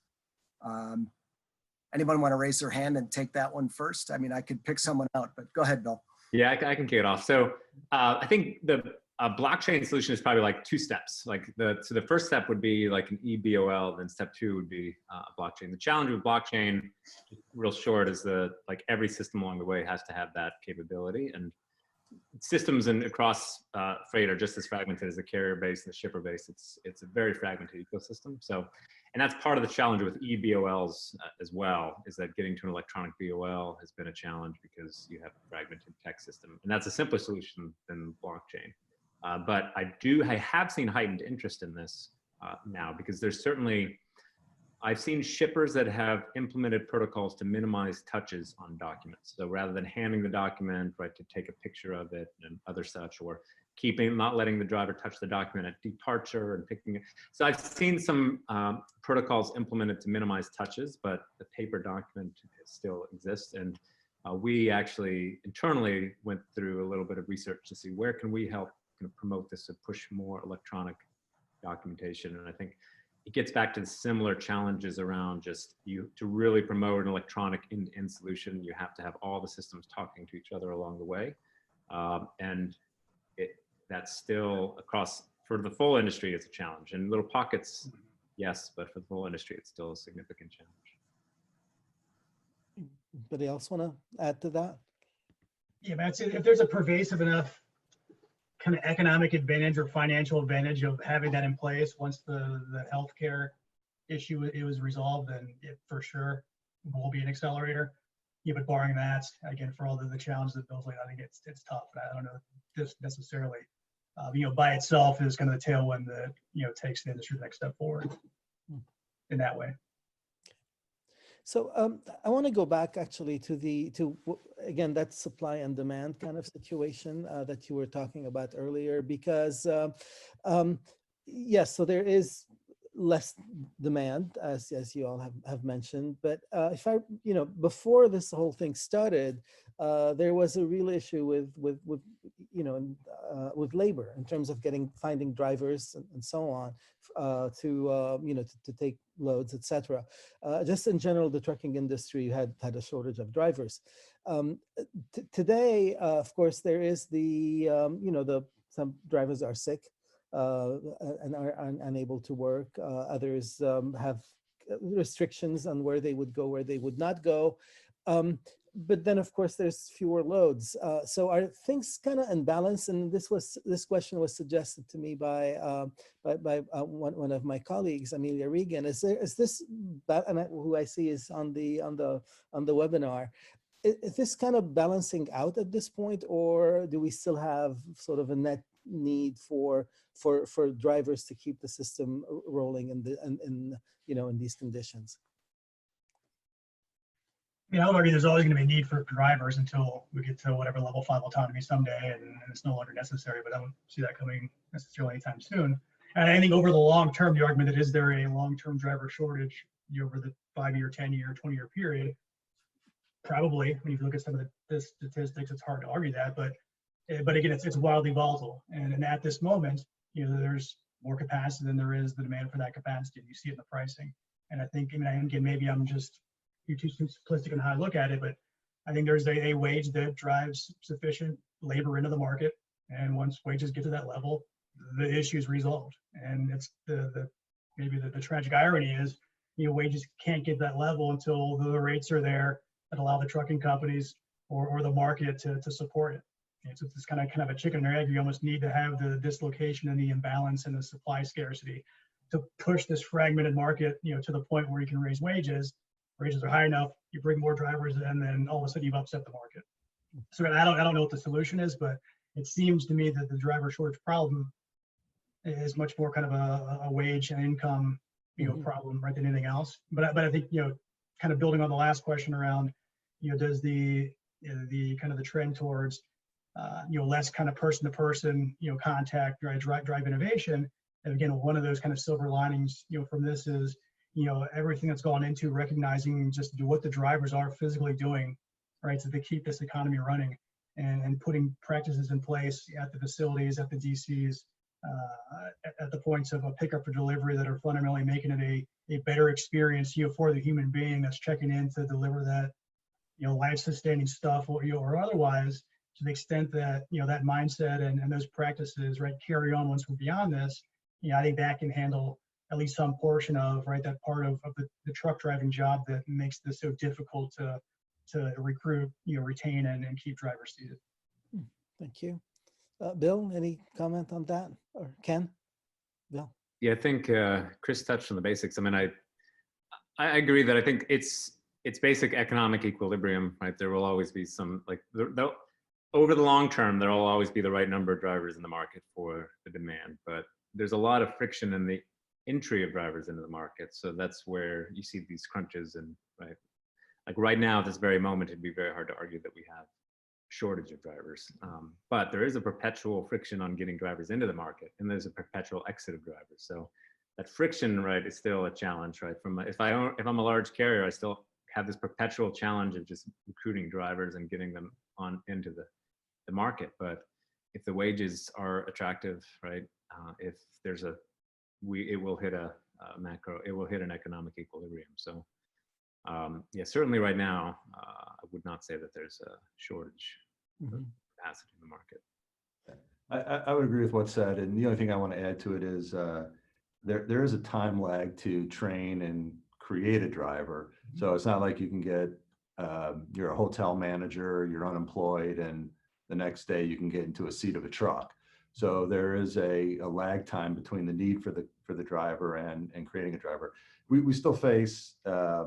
Anyone want to raise their hand and take that one first? I mean, I could pick someone out, but go ahead, Bill. Yeah, I can kick it off. So I think the blockchain solution is probably like 2 steps. Like so the first step would be like an eBOL, then step 2 would be blockchain. The challenge with blockchain, real short, is like every system along the way has to have that capability, and systems across freight are just as fragmented as the carrier base and the shipper base. It's a very fragmented ecosystem. So, and that's part of the challenge with eBOLs as well, is that getting to an electronic BOL has been a challenge because you have a fragmented tech system, and that's a simpler solution than blockchain. But I have seen heightened interest in this now, because there's certainly, I've seen shippers that have implemented protocols to minimize touches on documents. So rather than handing the document, right, to take a picture of it and other such, or not letting the driver touch the document at departure and picking it. So I've seen some protocols implemented to minimize touches, but the paper document still exists. And we actually internally went through a little bit of research to see where can we help kind of promote this and push more electronic documentation. And I think it gets back to the similar challenges around just to really promote an electronic end-to-end solution. You have to have all the systems talking to each other along the way. And that's still for the full industry, it's a challenge. In little pockets, yes, but for the full industry, it's still a significant challenge. Anybody else want to add to that? Yeah, man, if there's a pervasive enough kind of economic advantage or financial advantage of having that in place once the healthcare issue was resolved, then it for sure will be an accelerator. Yeah, but barring that, again, for all the challenges that Bill's laid, I think it's tough. I don't know if this necessarily, by itself is kind of the tailwind that, takes the industry the next step forward in that way. So I want to go back actually to again, that supply and demand kind of situation that you were talking about earlier, because yes, so there is less demand, as you all have mentioned, but if before this whole thing started, there was a real issue with labor in terms of finding drivers and so on to take loads, etc. Just in general, the trucking industry had a shortage of drivers. Today, of course, there is some drivers are sick and are unable to work. Others have restrictions on where they would go, where they would not go. But then, of course, there's fewer loads. So are things kind of in balance? And this question was suggested to me by one of my colleagues, Amelia Regan. Is this, and who I see is on the webinar? Is this kind of balancing out at this point, or do we still have sort of a net need for drivers to keep the system rolling in these conditions? I would argue there's always going to be a need for drivers until we get to whatever level 5 autonomy someday, and it's no longer necessary, but I don't see that coming necessarily anytime soon. And I think over the long term, the argument that is there a long-term driver shortage over the 5-year, 10-year, 20-year period, probably. When you look at some of the statistics, it's hard to argue that, but again, it's wildly volatile. And at this moment, there's more capacity than there is the demand for that capacity. You see it in the pricing. And I think, again, maybe I'm just too simplistic in how I look at it, but I think there's a wage that drives sufficient labor into the market. And once wages get to that level, the issue is resolved. And it's maybe the tragic irony is, wages can't get that level until the rates are there that allow the trucking companies or the market to support it. So it's kind of a chicken or egg. You almost need to have the dislocation and the imbalance and the supply scarcity to push this fragmented market, to the point where you can raise wages. Wages are high enough, you bring more drivers, and then all of a sudden you've upset the market. So I don't know what the solution is, but it seems to me that the driver shortage problem is much more kind of a wage and income, problem, right, than anything else. But I think, kind of building on the last question around, does the kind of the trend towards less kind of person-to-person, contact, drive innovation. And again, one of those kind of silver linings, from this is, everything that's gone into recognizing just what the drivers are physically doing, right, so to keep this economy running, and putting practices in place at the facilities, at the DCs, at the points of a pickup or delivery that are fundamentally making it better experience, for the human being that's checking in to deliver that, life-sustaining stuff, or otherwise, to the extent that, that mindset and those practices, right, carry on once we're beyond this. I think that can handle at least some portion of, right, that part of the truck driving job that makes this so difficult to recruit, retain, and keep drivers seated. Thank you. Bill, any comment on that? Or Ken? Bill? Yeah, I think Chris touched on the basics. I mean, I agree that I think it's basic economic equilibrium, right? There will always be some, like, over the long term, there will always be the right number of drivers in the market for the demand, but there's a lot of friction in the entry of drivers into the market. So that's where you see these crunches, and right, like right now at this very moment, it'd be very hard to argue that we have shortage of drivers, but there is a perpetual friction on getting drivers into the market, and there's a perpetual exit of drivers. So that friction, right, is still a challenge, right? If I'm a large carrier, I still have this perpetual challenge of just recruiting drivers and getting them on into the market. But if the wages are attractive, right, if there's it will hit it will hit an economic equilibrium. So yeah, certainly right now, I would not say that there's a shortage of capacity in the market. I would agree with what's said, and the only thing I want to add to it is there is a time lag to train and create a driver. So it's not like you can get you're a hotel manager, you're unemployed, and the next day you can get into a seat of a truck. So there is a lag time between the need for the driver and creating a driver. We still face a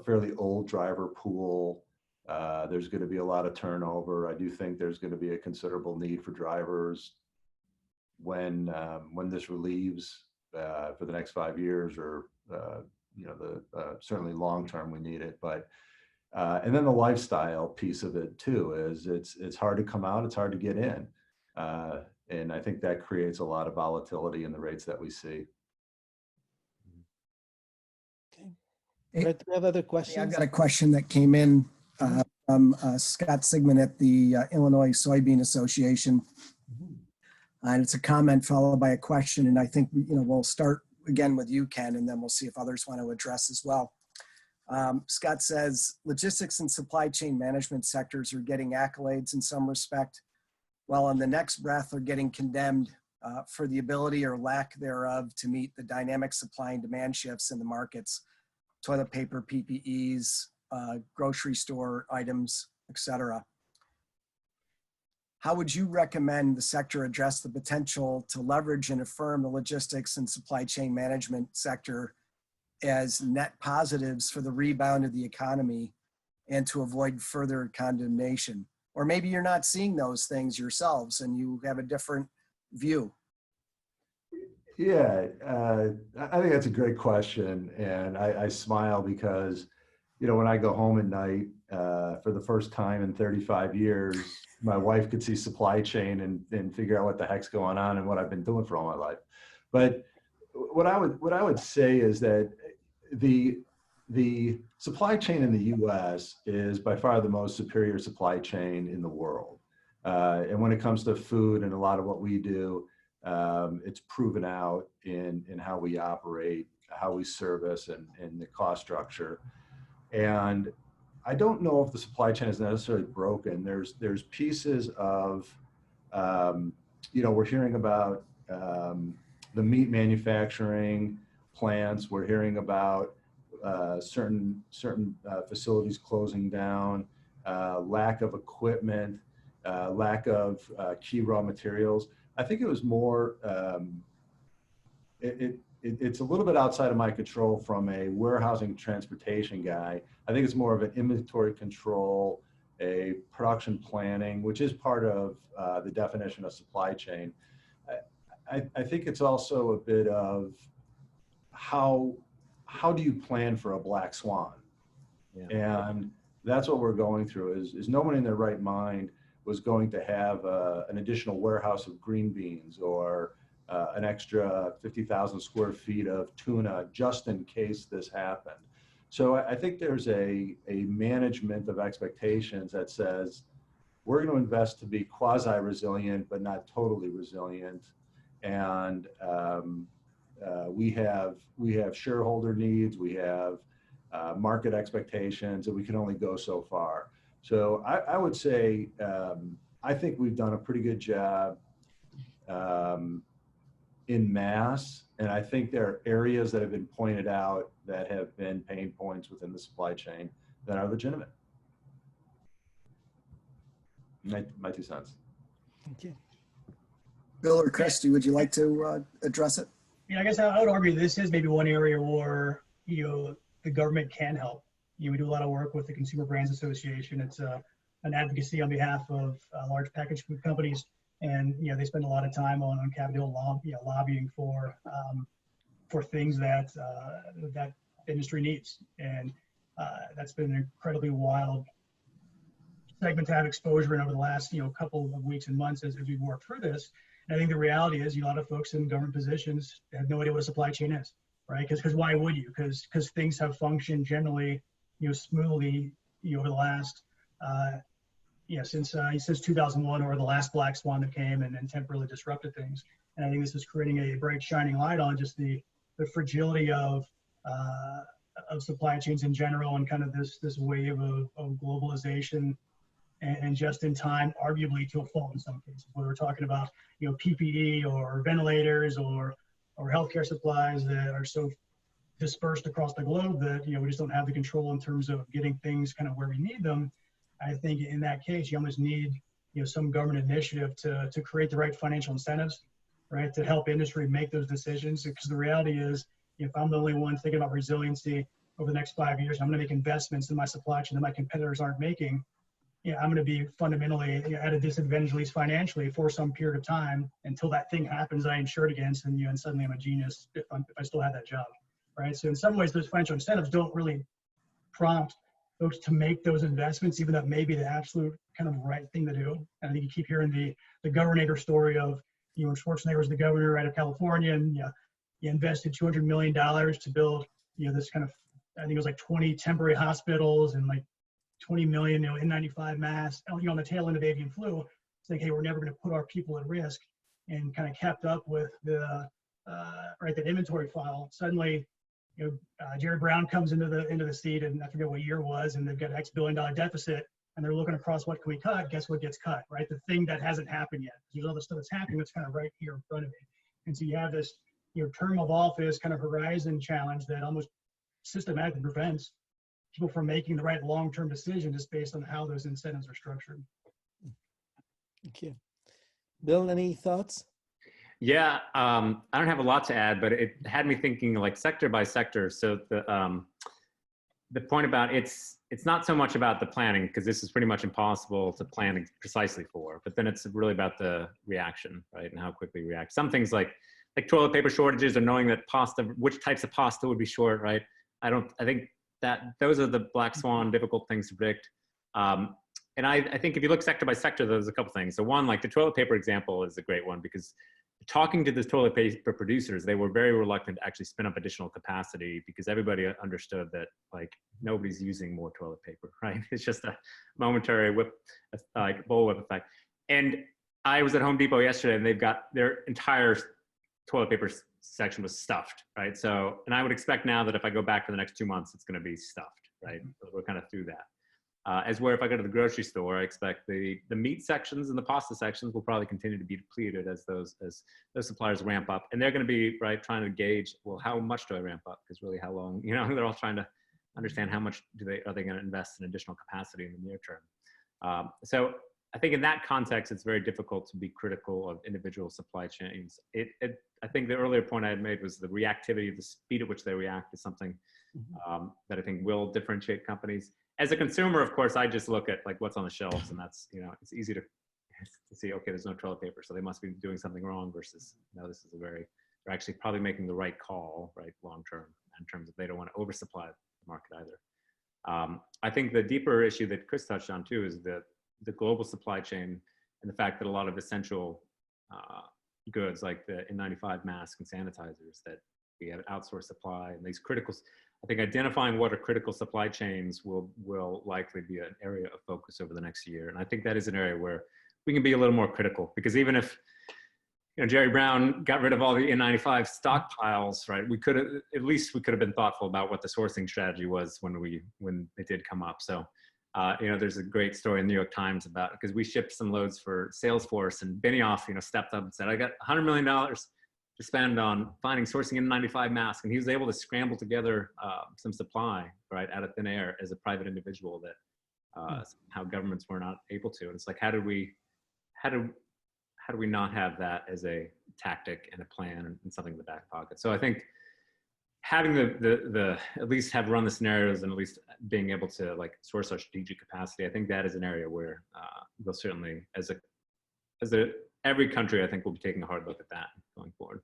fairly old driver pool. There's going to be a lot of turnover. I do think there's going to be a considerable need for drivers when this relieves for the next 5 years, or certainly long term we need it. But and then the lifestyle piece of it too is it's hard to come out, it's hard to get in, and I think that creates a lot of volatility in the rates that we see. Okay. Do we have other questions? I've got a question that came in from Scott Sigmund at the Illinois Soybean Association. And it's a comment followed by a question. And I think, we'll start again with you, Ken, and then we'll see if others want to address as well. Scott says, logistics and supply chain management sectors are getting accolades in some respect, while in the next breath are getting condemned for the ability or lack thereof to meet the dynamic supply and demand shifts in the markets, toilet paper, PPEs, grocery store items, etc. How would you recommend the sector address the potential to leverage and affirm the logistics and supply chain management sector as net positives for the rebound of the economy and to avoid further condemnation? Or maybe you're not seeing those things yourselves and you have a different view. Yeah, I think that's a great question. And I smile because, when I go home at night, for the first time in 35 years, my wife could see supply chain and figure out what the heck's going on and what I've been doing for all my life. But what I would say is that the supply chain in the U.S. is by far the most superior supply chain in the world. And when it comes to food and a lot of what we do, it's proven out in how we operate, how we service, and the cost structure. And I don't know if the supply chain is necessarily broken. There's pieces of, we're hearing about the meat manufacturing plants. We're hearing about certain facilities closing down, lack of equipment, lack of key raw materials. I think it was more, it's a little bit outside of my control from a warehousing transportation guy. I think it's more of an inventory control, a production planning, which is part of the definition of supply chain. I think it's also a bit of how do you plan for a black swan? Yeah. And that's what we're going through is no one in their right mind was going to have an additional warehouse of green beans or an extra 50,000 square feet of tuna just in case this happened. So I think there's a management of expectations that says we're going to invest to be quasi-resilient, but not totally resilient. And we have shareholder needs, we have market expectations, and we can only go so far. So I would say I think we've done a pretty good job in mass, and I think there are areas that have been pointed out that have been pain points within the supply chain that are legitimate. My 2 cents. Thank you. Bill or Christy, would you like to address it? Yeah, I guess I would argue this is maybe one area where, you know, the government can help. You know, we do a lot of work with the Consumer Brands Association. It's an advocacy on behalf of large packaged food companies, and you know they spend a lot of time on Capitol lobbying for things that that industry needs, and that's been an incredibly wild segment to have exposure in over the last couple of weeks and months as we've worked through this. And I think the reality is, a lot of folks in government positions have no idea what a supply chain is, right? Because why would you? Because things have functioned generally, smoothly, over the last, since 2001, or the last black swan that came and temporarily disrupted things. And I think this is creating a bright shining light on just the fragility of supply chains in general, and kind of this wave of globalization and just in time, arguably to a fault in some cases, where we're talking about PPE or ventilators or healthcare supplies that are so dispersed across the globe that we just don't have the control in terms of getting things kind of where we need them. I think in that case, you almost need some government initiative to create the right financial incentives, right, to help industry make those decisions. Because the reality is, if I'm the only one thinking about resiliency over the next 5 years, I'm going to make investments in my supply chain that my competitors aren't making. I'm going to be fundamentally at a disadvantage, at least financially, for some period of time until that thing happens I insured against, and suddenly I'm a genius if I still have that job, right? So in some ways, those financial incentives don't really prompt folks to make those investments, even though it may be the absolute kind of right thing to do. And I think you keep hearing the governor story of, Schwarzenegger was the governor out of California, and he invested $200 million to build, this kind of, I think it was like 20 temporary hospitals and like 20 million, N95 masks, on the tail end of avian flu. It's like, hey, we're never going to put our people at risk, and kind of kept up with the inventory file. Suddenly, Jerry Brown comes into the seat, and I forget what year it was, and they've got X billion-dollar deficit, and they're looking across what can we cut. Guess what gets cut, right? The thing that hasn't happened yet. There's other stuff that's happening that's kind of right here in front of me. And so you have this, term of office kind of horizon challenge that almost systematically prevents people from making the right long-term decision just based on how those incentives are structured. Thank you. Bill, any thoughts? Yeah, I don't have a lot to add, but it had me thinking like sector by sector. So the point about it's not so much about the planning, because this is pretty much impossible to plan precisely for, but then it's really about the reaction, right? And how quickly we react. Some things like toilet paper shortages, or knowing that which types of pasta would be short, right? I think that those are the black swan, difficult things to predict. And I think if you look sector by sector, there's a couple things. So one, like the toilet paper example is a great one, because talking to the toilet paper producers, they were very reluctant to actually spin up additional capacity, because everybody understood that like nobody's using more toilet paper, right? It's just a momentary bullwhip effect. And I was at Home Depot yesterday, and they've got their entire toilet paper section was stuffed, right? So, and I would expect now that if I go back for the next 2 months, it's going to be stuffed, right? So we're kind of through that. As where if I go to the grocery store, I expect the meat sections and the pasta sections will probably continue to be depleted as those suppliers ramp up, and they're going to be trying to gauge, well, how much do I ramp up? Because really, how long? They're all trying to understand how much are they going to invest in additional capacity in the near term. So I think in that context, it's very difficult to be critical of individual supply chains. I think the earlier point I had made was the reactivity, the speed at which they react is something that I think will differentiate companies. As a consumer, of course, I just look at like what's on the shelves, and that's, it's easy to see, okay, there's no toilet paper, so they must be doing something wrong, versus, this is they're actually probably making the right call, right, long term, in terms of they don't want to oversupply the market either. I think the deeper issue that Chris touched on too is the global supply chain, and the fact that a lot of essential goods like the N95 masks and sanitizers, that we have an outsourced supply, and these critical, I think identifying what are critical supply chains will likely be an area of focus over the next year. And I think that is an area where we can be a little more critical, because even if Jerry Brown got rid of all the N95 stockpiles, right? We could have, at least we could have been thoughtful about what the sourcing strategy was when it did come up. So, there's a great story in the New York Times about, because we shipped some loads for Salesforce, and Benioff, stepped up and said, I got $100 million to spend on finding sourcing N95 masks. And he was able to scramble together some supply, right, out of thin air as a private individual that how governments were not able to. And it's like, how do we not have that as a tactic and a plan and something in the back pocket? So I think having the at least have run the scenarios and at least being able to like source our strategic capacity, I think that is an area where we'll certainly, every country, I think, will be taking a hard look at that going forward.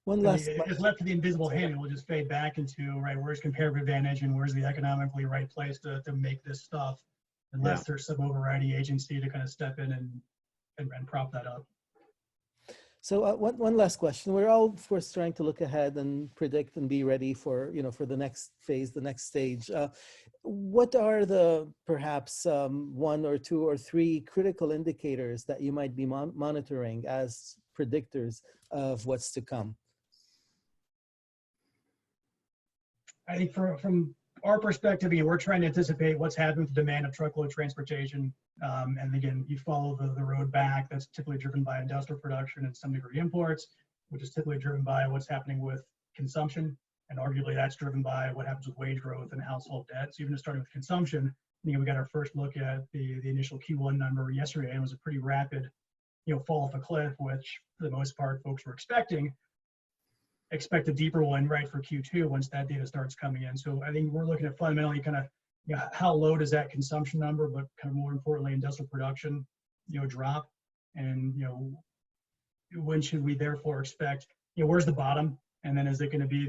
One last it's left to the invisible hand, and we'll just fade back into, right, where's comparative advantage and where's the economically right place to make this stuff, unless there's some overriding agency to kind of step in and prop that up. So one last question. We're all, of course, trying to look ahead and predict and be ready for, for the next phase, the next stage. What are the perhaps 1 or 2 or 3 critical indicators that you might be monitoring as predictors of what's to come? I think from our perspective, we're trying to anticipate what's happening with the demand of truckload transportation. And again, you follow the road back. That's typically driven by industrial production and some degree imports, which is typically driven by what's happening with consumption. And arguably that's driven by what happens with wage growth and household debt. So even just starting with consumption, we got our first look at the initial Q1 number yesterday, and it was a pretty rapid, fall off a cliff, which for the most part folks were expecting. Expect a deeper one, right, for Q2 once that data starts coming in. So I think we're looking at fundamentally kind of, how low does that consumption number, but kind of more importantly, industrial production, drop, and when should we therefore expect, where's the bottom, and then is it going to be,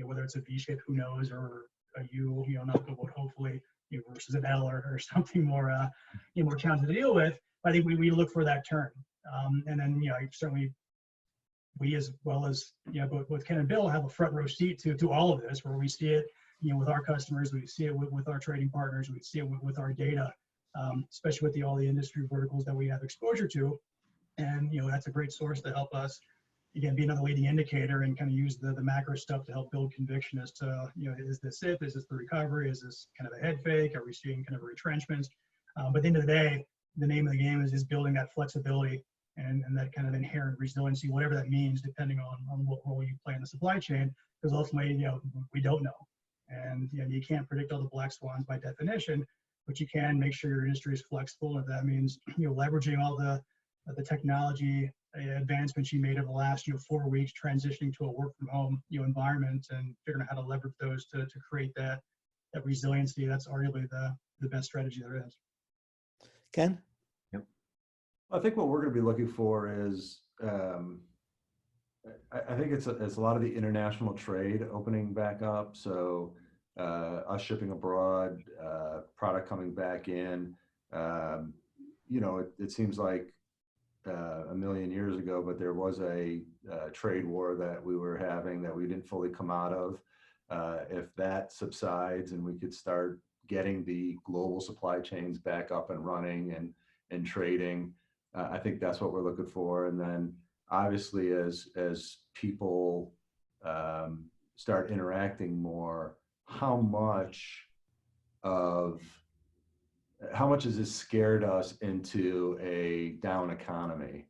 whether it's a V shape, who knows, or a U, knock on wood, hopefully, versus an L or something more, more challenging to deal with. But I think we look for that turn, and then certainly we, as well as both Ken and Bill, have a front row seat to all of this, where we see it with our customers, we see it with our trading partners, we see it with our data, especially with all the industry verticals that we have exposure to. And that's a great source to help us, again, be another leading indicator and kind of use the macro stuff to help build conviction as to, is this it? Is this the recovery? Is this kind of a head fake? Are we seeing kind of a retrenchment? But at the end of the day, the name of the game is building that flexibility and that kind of inherent resiliency, whatever that means, depending on what role you play in the supply chain, because ultimately, we don't know. And you can't predict all the black swans by definition, but you can make sure your industry is flexible. If that means leveraging all the technology advancements you made over the last 4 weeks, transitioning to a work from home environment, and figuring out how to leverage those to create that resiliency, that's arguably the best strategy there is. Ken? Yep. I think what we're going to be looking for is I think it's a lot of the international trade opening back up. So us shipping abroad, product coming back in. It seems like a million years ago, but there was a trade war that we were having that we didn't fully come out of. If that subsides and we could start getting the global supply chains back up and running and trading, I think that's what we're looking for. And then obviously as people start interacting more, how much has this scared us into a down economy?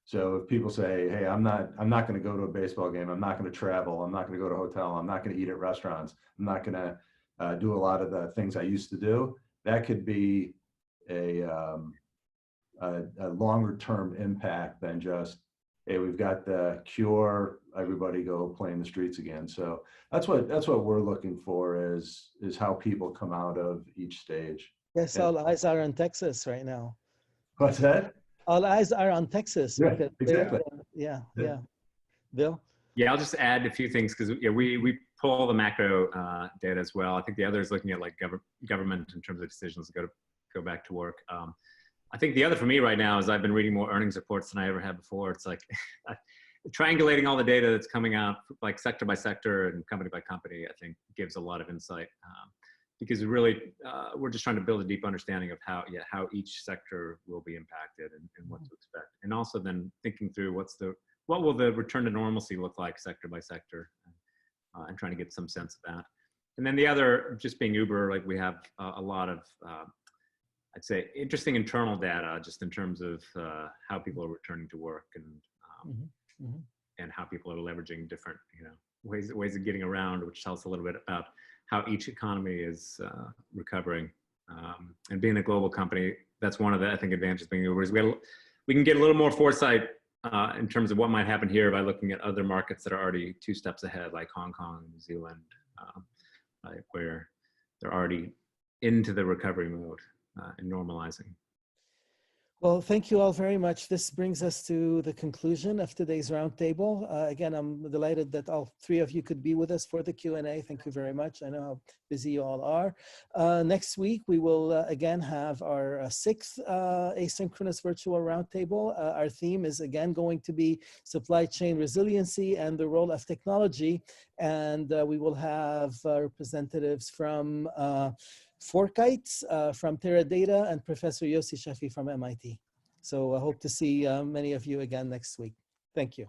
So if people say, hey, I'm not going to go to a baseball game, I'm not going to travel, I'm not going to go to a hotel, I'm not going to eat at restaurants, I'm not going to do a lot of the things I used to do, that could be a longer term impact than just, hey, we've got the cure, everybody go play in the streets again. So that's what we're looking for is how people come out of each stage. Yes, all eyes are on Texas right now. What's that? All eyes are on Texas. Yeah, exactly. Yeah. Bill? Yeah, I'll just add a few things because we pull the macro data as well. I think the other is looking at like government in terms of decisions to go back to work. I think the other for me right now is I've been reading more earnings reports than I ever had before. It's like triangulating all the data that's coming out like sector by sector and company by company, I think gives a lot of insight. because really we're just trying to build a deep understanding of how each sector will be impacted and what to expect, and also then thinking through what will the return to normalcy look like sector by sector, and trying to get some sense of that. And then the other, just being Uber, like we have a lot of I'd say interesting internal data just in terms of how people are returning to work, and and how people are leveraging different ways of getting around, which tells a little bit about how each economy is recovering. And being a global company, that's one of the, I think, advantages of being Uber is we can get a little more foresight in terms of what might happen here by looking at other markets that are already 2 steps ahead, like Hong Kong, New Zealand, where they're already into the recovery mode and normalizing. Well, thank you all very much. This brings us to the conclusion of today's roundtable. Again, I'm delighted that all 3 of you could be with us for the Q&A. Thank you very much. I know how busy you all are. Next week, we will again have our 6th asynchronous virtual roundtable. Our theme is again going to be supply chain resiliency and the role of technology. And we will have representatives from Forkites, from Teradata, and Professor Yossi Shafi from MIT. So I hope to see many of you again next week. Thank you.